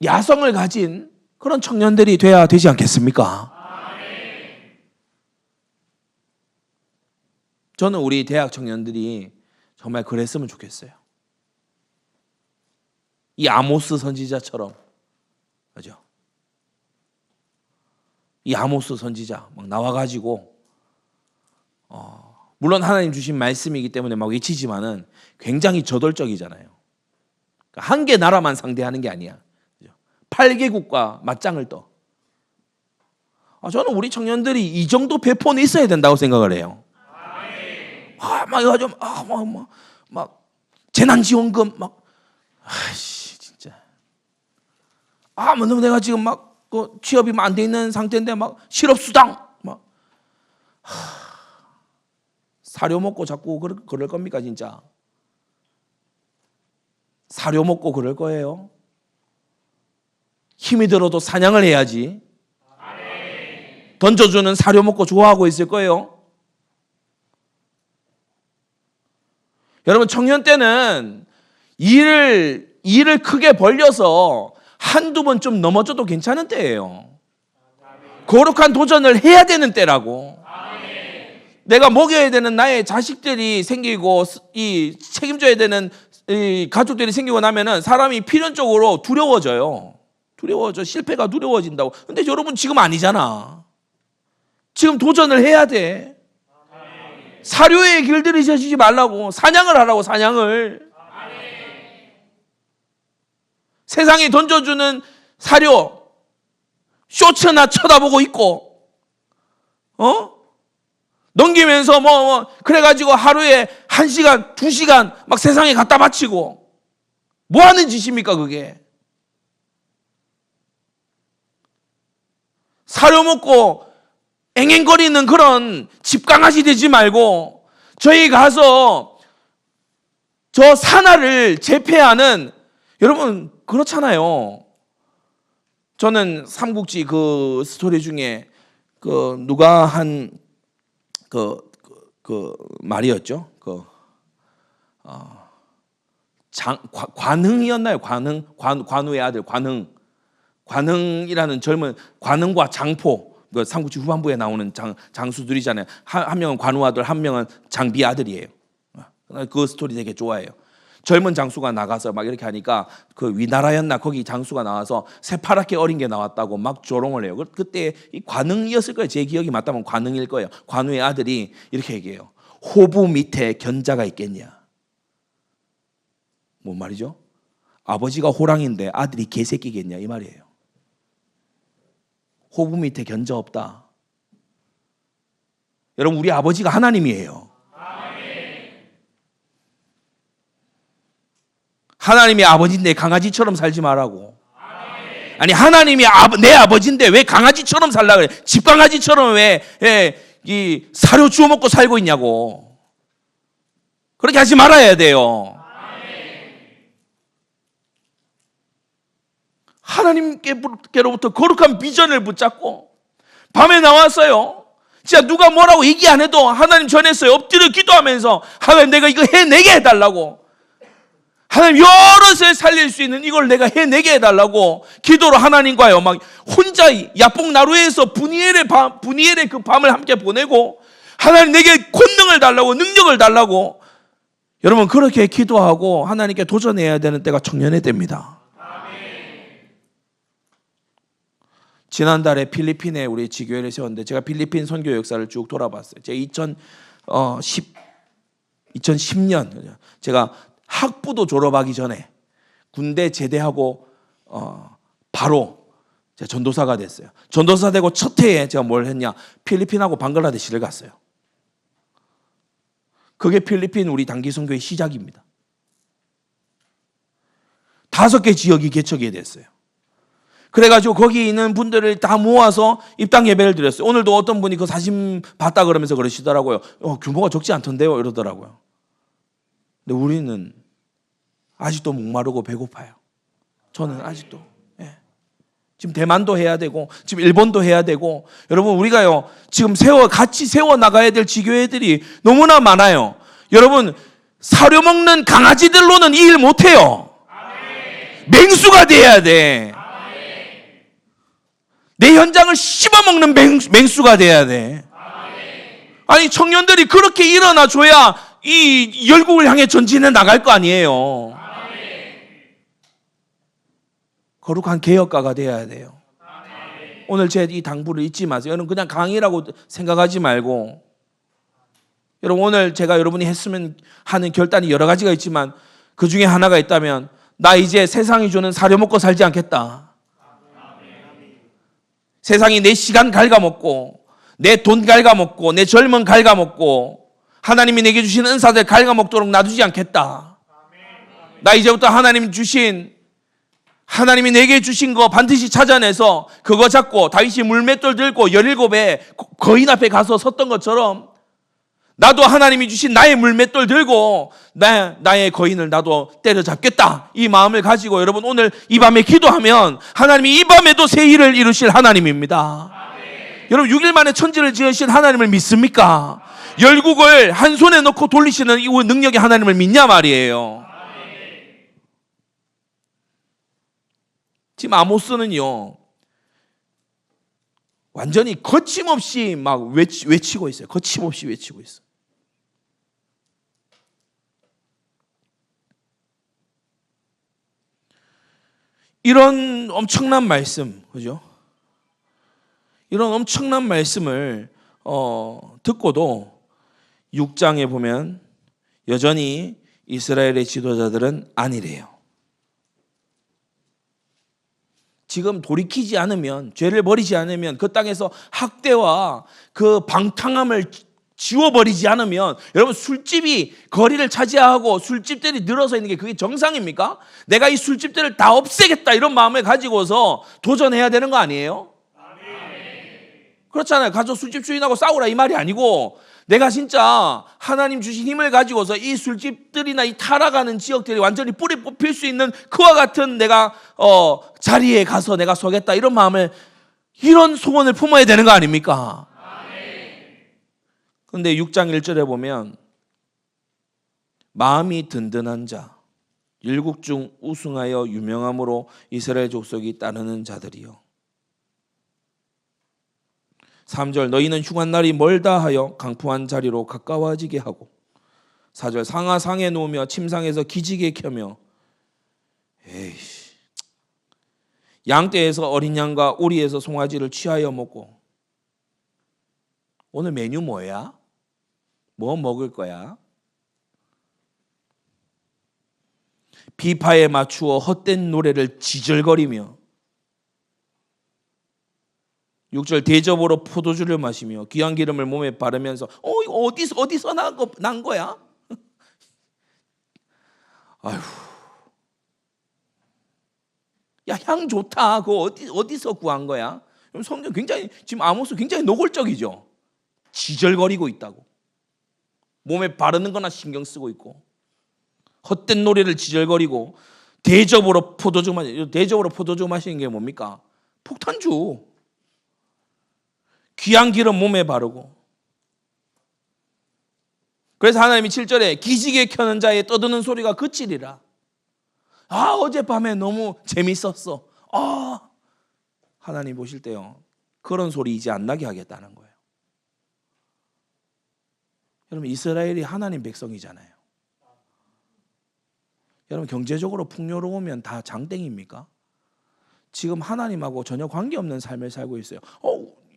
야성을 가진 그런 청년들이 돼야 되지 않겠습니까? 저는 우리 대학 청년들이 정말 그랬으면 좋겠어요. 이 아모스 선지자처럼, 그죠? 이 아모스 선지자 막 나와가지고 물론 하나님 주신 말씀이기 때문에 막 외치지만은 굉장히 저돌적이잖아요. 한 개 나라만 상대하는 게 아니야. 8개국과 맞짱을 떠. 저는 우리 청년들이 이 정도 배포는 있어야 된다고 생각을 해요. 막 이거 좀 막 재난지원금 진짜. 내가 지금 취업이 안 돼 있는 상태인데 실업수당 사료 먹고 자꾸 그럴 겁니까 진짜? 사료 먹고 그럴 거예요? 힘이 들어도 사냥을 해야지. 던져주는 사료 먹고 좋아하고 있을 거예요. 여러분 청년 때는 일을 크게 벌려서 한두 번 좀 넘어져도 괜찮은 때예요. 거룩한 도전을 해야 되는 때라고. 내가 먹여야 되는 나의 자식들이 생기고 이 책임져야 되는 이 가족들이 생기고 나면은 사람이 필연적으로 두려워져요. 두려워져. 실패가 두려워진다고. 근데 여러분 지금 아니잖아. 지금 도전을 해야 돼. 사료의 길들이 져지지 말라고. 사냥을 하라고, 사냥을. 세상이 던져주는 사료 쇼츠나 쳐다보고 있고, 넘기면서 그래가지고 하루에 1시간, 2시간 막 세상에 갖다 바치고, 뭐 하는 짓입니까, 그게? 사료 먹고 앵앵거리는 그런 집강아지 되지 말고, 저희 가서 저 산하를 제패하는, 여러분, 그렇잖아요. 저는 삼국지 그 스토리 중에 누가 한 말이었죠. 관흥이었나요? 관우의 아들 관흥이라는 젊은 관흥과 장포, 그 삼국지 후반부에 나오는 장수들이잖아요. 한 명은 관우 아들, 한 명은 장비 아들이에요. 그 스토리 되게 좋아해요. 젊은 장수가 나가서 막 이렇게 하니까 그 위나라였나 거기 장수가 나와서 새파랗게 어린 게 나왔다고 막 조롱을 해요. 그때 이 관흥이었을 거예요. 제 기억이 맞다면 관흥일 거예요. 관우의 아들이 이렇게 얘기해요. 호부 밑에 견자가 있겠냐? 뭔 말이죠? 아버지가 호랑인데 아들이 개새끼겠냐 이 말이에요. 호부 밑에 견자 없다. 여러분, 우리 아버지가 하나님이에요. 하나님이 아버지인데 강아지처럼 살지 말라고. 아니, 하나님이 내 아버지인데 왜 강아지처럼 살라 그래? 집강아지처럼 왜 이 사료 주워 먹고 살고 있냐고. 그렇게 하지 말아야 돼요. 하나님께로부터 거룩한 비전을 붙잡고 밤에 나왔어요. 진짜 누가 뭐라고 얘기 안 해도 하나님 전했어요. 엎드려 기도하면서 하나님, 내가 이거 해내게 해달라고. 하나님, 여럿을 살릴 수 있는 이걸 내가 해내게 해달라고 기도로 하나님과요, 막 혼자 야뽕 나루에서 분이엘의 그 밤을 함께 보내고, 하나님 내게 권능을 달라고, 능력을 달라고. 여러분, 그렇게 기도하고 하나님께 도전해야 되는 때가 청년의 때입니다. 지난달에 필리핀에 우리 지교회를 세웠는데, 제가 필리핀 선교 역사를 쭉 돌아봤어요. 제가 2010년 제가 학부도 졸업하기 전에 군대 제대하고 바로 제가 전도사가 됐어요. 전도사 되고 첫 해에 제가 뭘 했냐? 필리핀하고 방글라데시를 갔어요. 그게 필리핀 우리 단기 선교의 시작입니다. 5개 지역이 개척이 됐어요. 그래가지고 거기 있는 분들을 다 모아서 입당 예배를 드렸어요. 오늘도 어떤 분이 그 사진 봤다 그러면서 그러시더라고요. 규모가 적지 않던데요, 이러더라고요. 근데 우리는 아직도 목마르고 배고파요. 저는 아직도. 지금 대만도 해야 되고, 지금 일본도 해야 되고, 여러분, 우리가요, 지금 같이 세워나가야 될 지교회들이 너무나 많아요. 여러분, 사료 먹는 강아지들로는 이 일 못해요. 맹수가 돼야 돼. 내 현장을 씹어먹는 맹수가 돼야 돼. 아니, 청년들이 그렇게 일어나 줘야 이 열국을 향해 전진해 나갈 거 아니에요. 거룩한 개혁가가 돼야 돼요. 오늘 제 이 당부를 잊지 마세요. 여러분, 그냥 강의라고 생각하지 말고, 여러분, 오늘 제가 여러분이 했으면 하는 결단이 여러 가지가 있지만 그 중에 하나가 있다면, 나 이제 세상이 주는 사료 먹고 살지 않겠다. 세상이 내 시간 갉아먹고, 내 돈 갉아먹고, 내 젊은 갉아먹고, 하나님이 내게 주신 은사들 갉아먹도록 놔두지 않겠다. 나 이제부터 하나님이 내게 주신 거 반드시 찾아내서 그거 잡고, 다윗이 물맷돌 들고 17에 거인 앞에 가서 섰던 것처럼, 나도 하나님이 주신 나의 물맷돌 들고 나의 거인을 나도 때려잡겠다, 이 마음을 가지고 여러분, 오늘 이 밤에 기도하면 하나님이 이 밤에도 새 일을 이루실 하나님입니다. 여러분, 6일 만에 천지를 지으신 하나님을 믿습니까? 열국을 한 손에 넣고 돌리시는 이 능력의 하나님을 믿냐 말이에요. 지금 아모스는요, 완전히 거침없이 막 외치고 있어요. 거침없이 외치고 있어요. 이런 엄청난 말씀, 그죠? 이런 엄청난 말씀을 듣고도 6장에 보면 여전히 이스라엘의 지도자들은 아니래요. 지금 돌이키지 않으면, 죄를 버리지 않으면, 그 땅에서 학대와 그 방탕함을 지워버리지 않으면, 여러분, 술집이 거리를 차지하고 술집들이 늘어서 있는 게 그게 정상입니까? 내가 이 술집들을 다 없애겠다 이런 마음을 가지고서 도전해야 되는 거 아니에요? 그렇잖아요. 가서 술집 주인하고 싸우라 이 말이 아니고, 내가 진짜 하나님 주신 힘을 가지고서 이 술집들이나 이 타락하는 지역들이 완전히 뿌리 뽑힐 수 있는 그와 같은 내가 자리에 가서 내가 서겠다 이런 마음을, 이런 소원을 품어야 되는 거 아닙니까? 그런데 6장 1절에 보면 마음이 든든한 자, 일국 중 우승하여 유명함으로 이스라엘 족속이 따르는 자들이요. 3절 너희는 흉한 날이 멀다 하여 강포한 자리로 가까워지게 하고, 4절 상하 상에 놓으며 침상에서 기지개 켜며, 에이씨, 양떼에서 어린 양과 오리에서 송아지를 취하여 먹고. 오늘 메뉴 뭐야? 뭐 먹을 거야? 비파에 맞추어 헛된 노래를 지절거리며, 6절 대접으로 포도주를 마시며 귀한 기름을 몸에 바르면서 이거 어디서 난 거야? 아휴, 야, 향 좋다. 그거 어디서 구한 거야? 성경 굉장히, 지금 아모스 굉장히 노골적이죠. 지절거리고 있다고. 몸에 바르는 거나 신경 쓰고 있고, 헛된 노래를 지절거리고, 대접으로 포도주 마시는 게 뭡니까? 폭탄주. 귀한 기름 몸에 바르고. 그래서 하나님이 7절에 기지개 켜는 자의 떠드는 소리가 그치리라. 어젯밤에 너무 재밌었어. 하나님 보실 때요, 그런 소리 이제 안 나게 하겠다는 거예요. 여러분, 이스라엘이 하나님 백성이잖아요. 여러분, 경제적으로 풍요로우면 다 장땡입니까? 지금 하나님하고 전혀 관계없는 삶을 살고 있어요.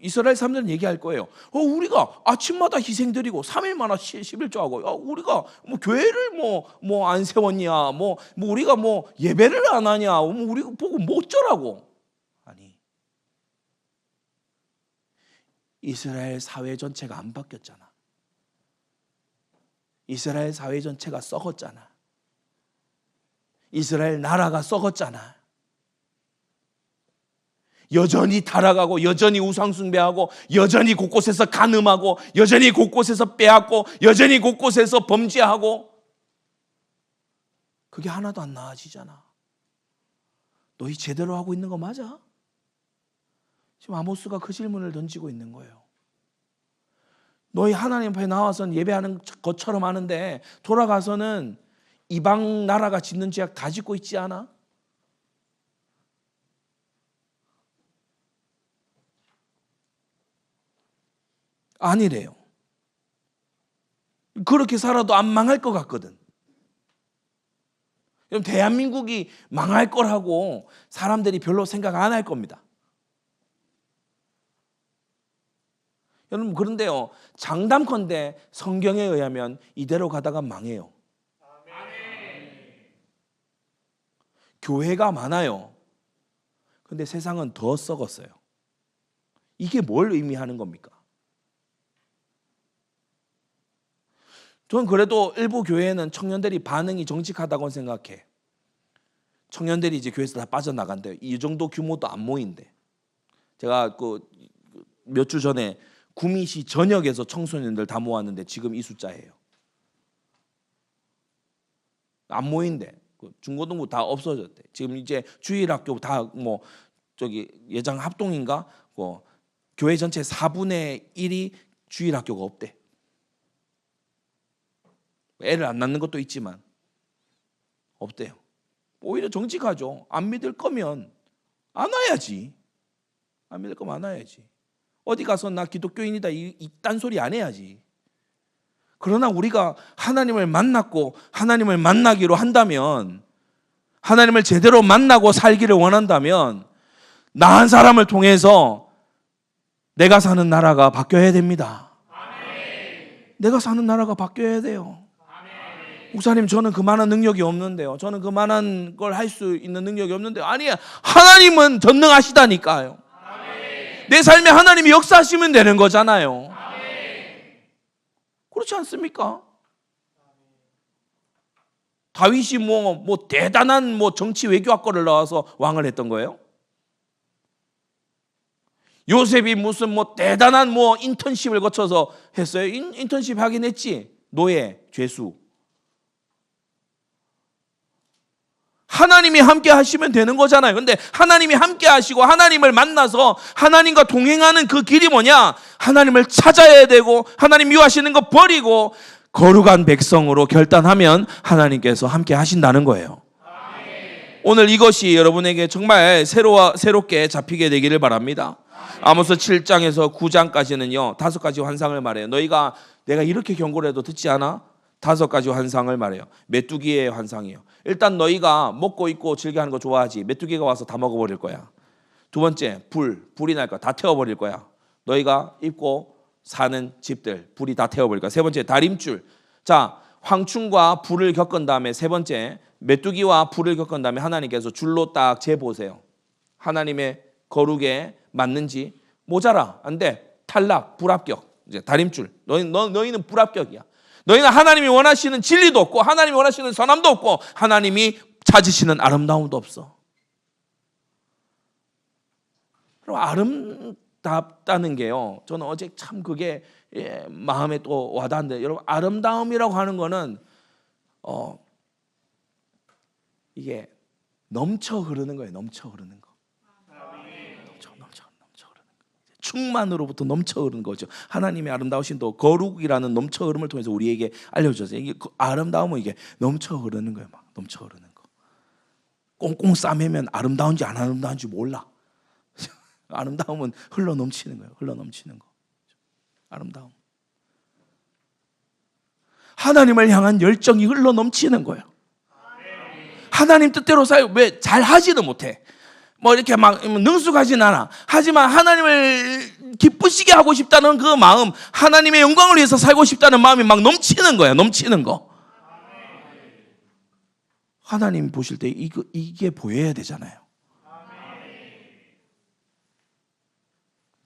이스라엘 사람들은 얘기할 거예요. 우리가 아침마다 희생드리고 3일마다 11조하고, 우리가 뭐 교회를 뭐 안 세웠냐, 뭐 우리가 뭐 예배를 안 하냐, 뭐 우리 보고 뭐 어쩌라고. 아니, 이스라엘 사회 전체가 안 바뀌었잖아. 이스라엘 사회 전체가 썩었잖아. 이스라엘 나라가 썩었잖아. 여전히 타락하고, 여전히 우상숭배하고, 여전히 곳곳에서 간음하고, 여전히 곳곳에서 빼앗고, 여전히 곳곳에서 범죄하고. 그게 하나도 안 나아지잖아. 너희 제대로 하고 있는 거 맞아? 지금 아모스가 그 질문을 던지고 있는 거예요. 너희 하나님 앞에 나와서는 예배하는 것처럼 하는데 돌아가서는 이방 나라가 짓는 죄악 다 짓고 있지 않아? 아니래요. 그렇게 살아도 안 망할 것 같거든. 여러분, 대한민국이 망할 거라고 사람들이 별로 생각 안 할 겁니다. 여러분, 그런데요, 장담컨대 성경에 의하면 이대로 가다가 망해요. 교회가 많아요. 근데 세상은 더 썩었어요. 이게 뭘 의미하는 겁니까? 저는 그래도 일부 교회는 청년들이 반응이 정직하다고 생각해. 청년들이 이제 교회에서 다 빠져나간대요. 이 정도 규모도 안 모인대. 제가 몇 주 전에 구미시 전역에서 청소년들 다 모았는데 지금 이 숫자예요. 안 모인대. 중고등부 다 없어졌대. 지금 이제 주일학교 다 예장 합동인가? 교회 전체 4분의 1이 주일학교가 없대. 애를 안 낳는 것도 있지만 없대요. 오히려 정직하죠. 안 믿을 거면 안 와야지. 안 믿을 거면 안 와야지. 어디 가서 나 기독교인이다 이딴 소리 안 해야지. 그러나 우리가 하나님을 만났고 하나님을 만나기로 한다면, 하나님을 제대로 만나고 살기를 원한다면 나 한 사람을 통해서 내가 사는 나라가 바뀌어야 됩니다. 내가 사는 나라가 바뀌어야 돼요. 목사님, 저는 그만한 능력이 없는데요. 저는 그만한 걸 할 수 있는 능력이 없는데요. 아니야, 하나님은 전능하시다니까요. 내 삶에 하나님이 역사하시면 되는 거잖아요. 그렇지 않습니까? 다윗이 뭐 대단한 정치 외교학과를 나와서 왕을 했던 거예요? 요셉이 무슨 대단한 인턴십을 거쳐서 했어요? 인턴십 하긴 했지. 노예, 죄수. 하나님이 함께 하시면 되는 거잖아요. 근데 하나님이 함께 하시고 하나님을 만나서 하나님과 동행하는 그 길이 뭐냐? 하나님을 찾아야 되고 하나님 유하시는 거 버리고 거룩한 백성으로 결단하면 하나님께서 함께 하신다는 거예요. 오늘 이것이 여러분에게 정말 새롭게 잡히게 되기를 바랍니다. 아모스 7장에서 9장까지는요 5가지 환상을 말해요. 너희가 내가 이렇게 경고를 해도 듣지 않아? 5가지 환상을 말해요. 메뚜기의 환상이에요. 일단 너희가 먹고 있고 즐겨하는 거 좋아하지. 메뚜기가 와서 다 먹어버릴 거야. 두 번째, 불이 날 거야. 다 태워버릴 거야. 너희가 입고 사는 집들 불이 다 태워버릴 거야. 세 번째, 다림줄. 자, 황충과 불을 겪은 다음에 세 번째, 메뚜기와 불을 겪은 다음에 하나님께서 줄로 딱 재보세요. 하나님의 거룩에 맞는지. 모자라, 안 돼. 탈락, 불합격. 이제 다림줄. 너희는 불합격이야. 너희는 하나님이 원하시는 진리도 없고 하나님이 원하시는 선함도 없고 하나님이 찾으시는 아름다움도 없어. 그럼 아름답다는 게요, 저는 어제 참 그게 마음에 또 와닿는데, 여러분, 아름다움이라고 하는 거는 이게 넘쳐 흐르는 거예요. 넘쳐 흐르는 거. 넘쳐 흐르는 거. 충만으로부터 넘쳐 흐르는 거죠. 하나님의 아름다우신 또 거룩이라는 넘쳐 흐름을 통해서 우리에게 알려줘서 이게 아름다움은 이게 넘쳐 흐르는 거예요. 막 넘쳐 흐르는 거. 꽁꽁 싸매면 아름다운지 안 아름다운지 몰라. 아름다움은 흘러 넘치는 거예요. 흘러 넘치는 거. 아름다움. 하나님을 향한 열정이 흘러 넘치는 거예요. 하나님 뜻대로 왜 잘 하지는 못해. 이렇게 막 능숙하진 않아. 하지만 하나님을 기쁘시게 하고 싶다는 그 마음, 하나님의 영광을 위해서 살고 싶다는 마음이 막 넘치는 거야. 넘치는 거. 하나님 보실 때 이게 보여야 되잖아요.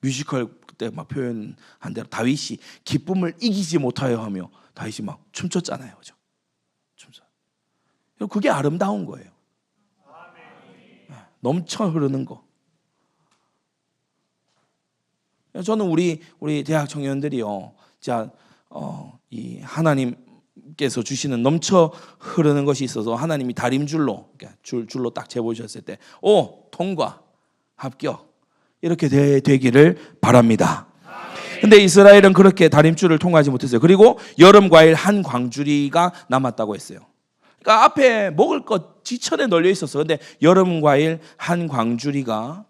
뮤지컬 그때 막 표현한 대로 다윗이 기쁨을 이기지 못하여 하며 다윗이 막 춤췄잖아요. 그죠? 춤춰. 그게 아름다운 거예요. 넘쳐 흐르는 거. 저는 우리 대학 청년들이요, 자, 이 하나님께서 주시는 넘쳐 흐르는 것이 있어서 하나님이 다림줄로, 그러니까 줄로 딱 재보셨을 때, 통과, 합격 이렇게 되기를 바랍니다. 근데 이스라엘은 그렇게 다림줄을 통과하지 못했어요. 그리고 여름 과일 한 광주리가 남았다고 했어요. 그러니까 앞에 먹을 것 지천에 널려 있었어. 근데 여름 과일 한 광주리가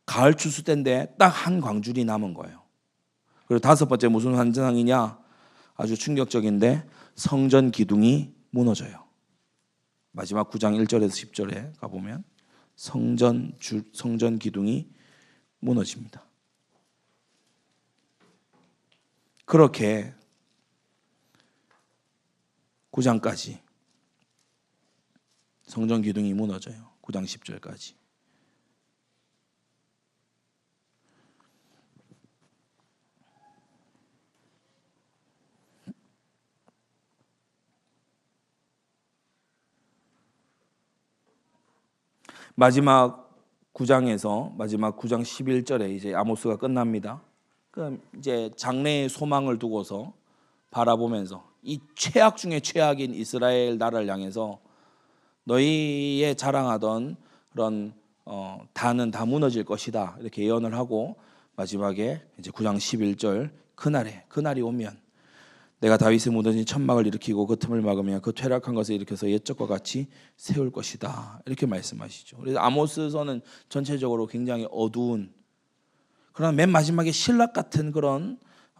가을 추수 때인데 딱 한 광주리 남은 거예요. 그리고 5번째 무슨 환상이냐? 아주 충격적인데 성전 기둥이 무너져요. 마지막 9장 1절에서 10절에 가보면 성전 기둥이 무너집니다. 그렇게 9장까지 성전 기둥이 무너져요. 9장 10절까지. 마지막 9장에서 마지막 9장 11절에 이제 아모스가 끝납니다. 그럼 이제 장래의 소망을 두고서 바라보면서 이 최악 중에 최악인 이스라엘 나라를 향해서 너희의 자랑하던 그런 다는 다 무너질 것이다 이렇게 예언을 하고 마지막에 이제 9장 11절 그날이 오면 내가 다윗의 무너진 천막을 일으키고 그 틈을 막으며 그 퇴락한 것을 일으켜서 옛적과 같이 세울 것이다 이렇게 말씀하시죠. 그래서 아모스서는 전체적으로 굉장히 어두운, 그러나 맨 마지막에 신락 같은 그런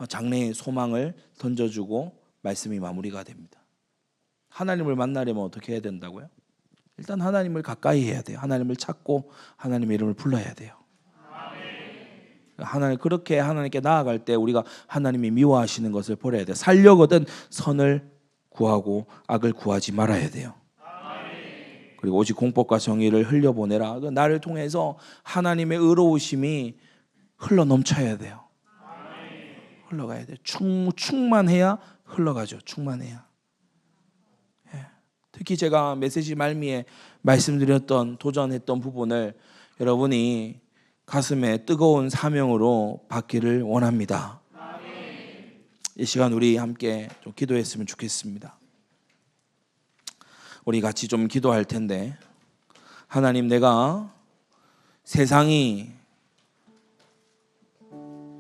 장래의 소망을 던져주고 말씀이 마무리가 됩니다. 하나님을 만나려면 어떻게 해야 된다고요? 일단 하나님을 가까이 해야 돼요. 하나님을 찾고 하나님의 이름을 불러야 돼요. 하나님, 그렇게 하나님께 나아갈 때 우리가 하나님이 미워하시는 것을 버려야 돼요. 살려거든 선을 구하고 악을 구하지 말아야 돼요. 그리고 오직 공법과 정의를 흘려보내라. 나를 통해서 하나님의 의로우심이 흘러 넘쳐야 돼요. 흘러가야 돼요. 충만해야 흘러가죠. 충만해야. 특히 제가 메시지 말미에 말씀드렸던 도전했던 부분을 여러분이 가슴에 뜨거운 사명으로 받기를 원합니다. 이 시간 우리 함께 좀 기도했으면 좋겠습니다. 우리 같이 좀 기도할 텐데, 하나님, 내가 세상이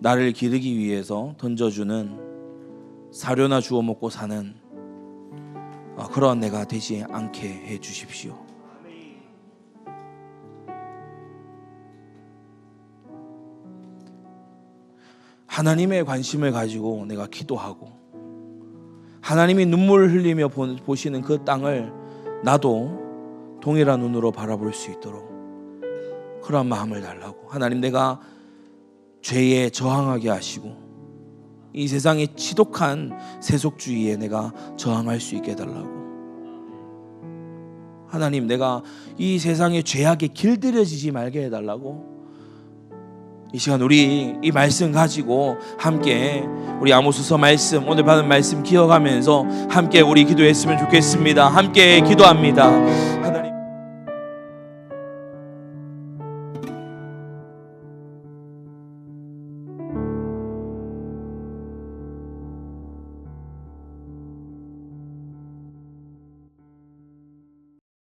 나를 기르기 위해서 던져주는 사료나 주워 먹고 사는 그런 내가 되지 않게 해 주십시오. 하나님의 관심을 가지고 내가 기도하고 하나님이 눈물을 흘리며 보시는 그 땅을 나도 동일한 눈으로 바라볼 수 있도록 그런 마음을 달라고. 하나님, 내가 죄에 저항하게 하시고 이 세상의 지독한 세속주의에 내가 저항할 수 있게 해달라고. 하나님, 내가 이 세상의 죄악에 길들여지지 말게 해달라고. 이 시간 우리 이 말씀 가지고 함께 우리 아모스서 말씀, 오늘 받은 말씀 기억하면서 함께 우리 기도했으면 좋겠습니다. 함께 기도합니다. 하나님.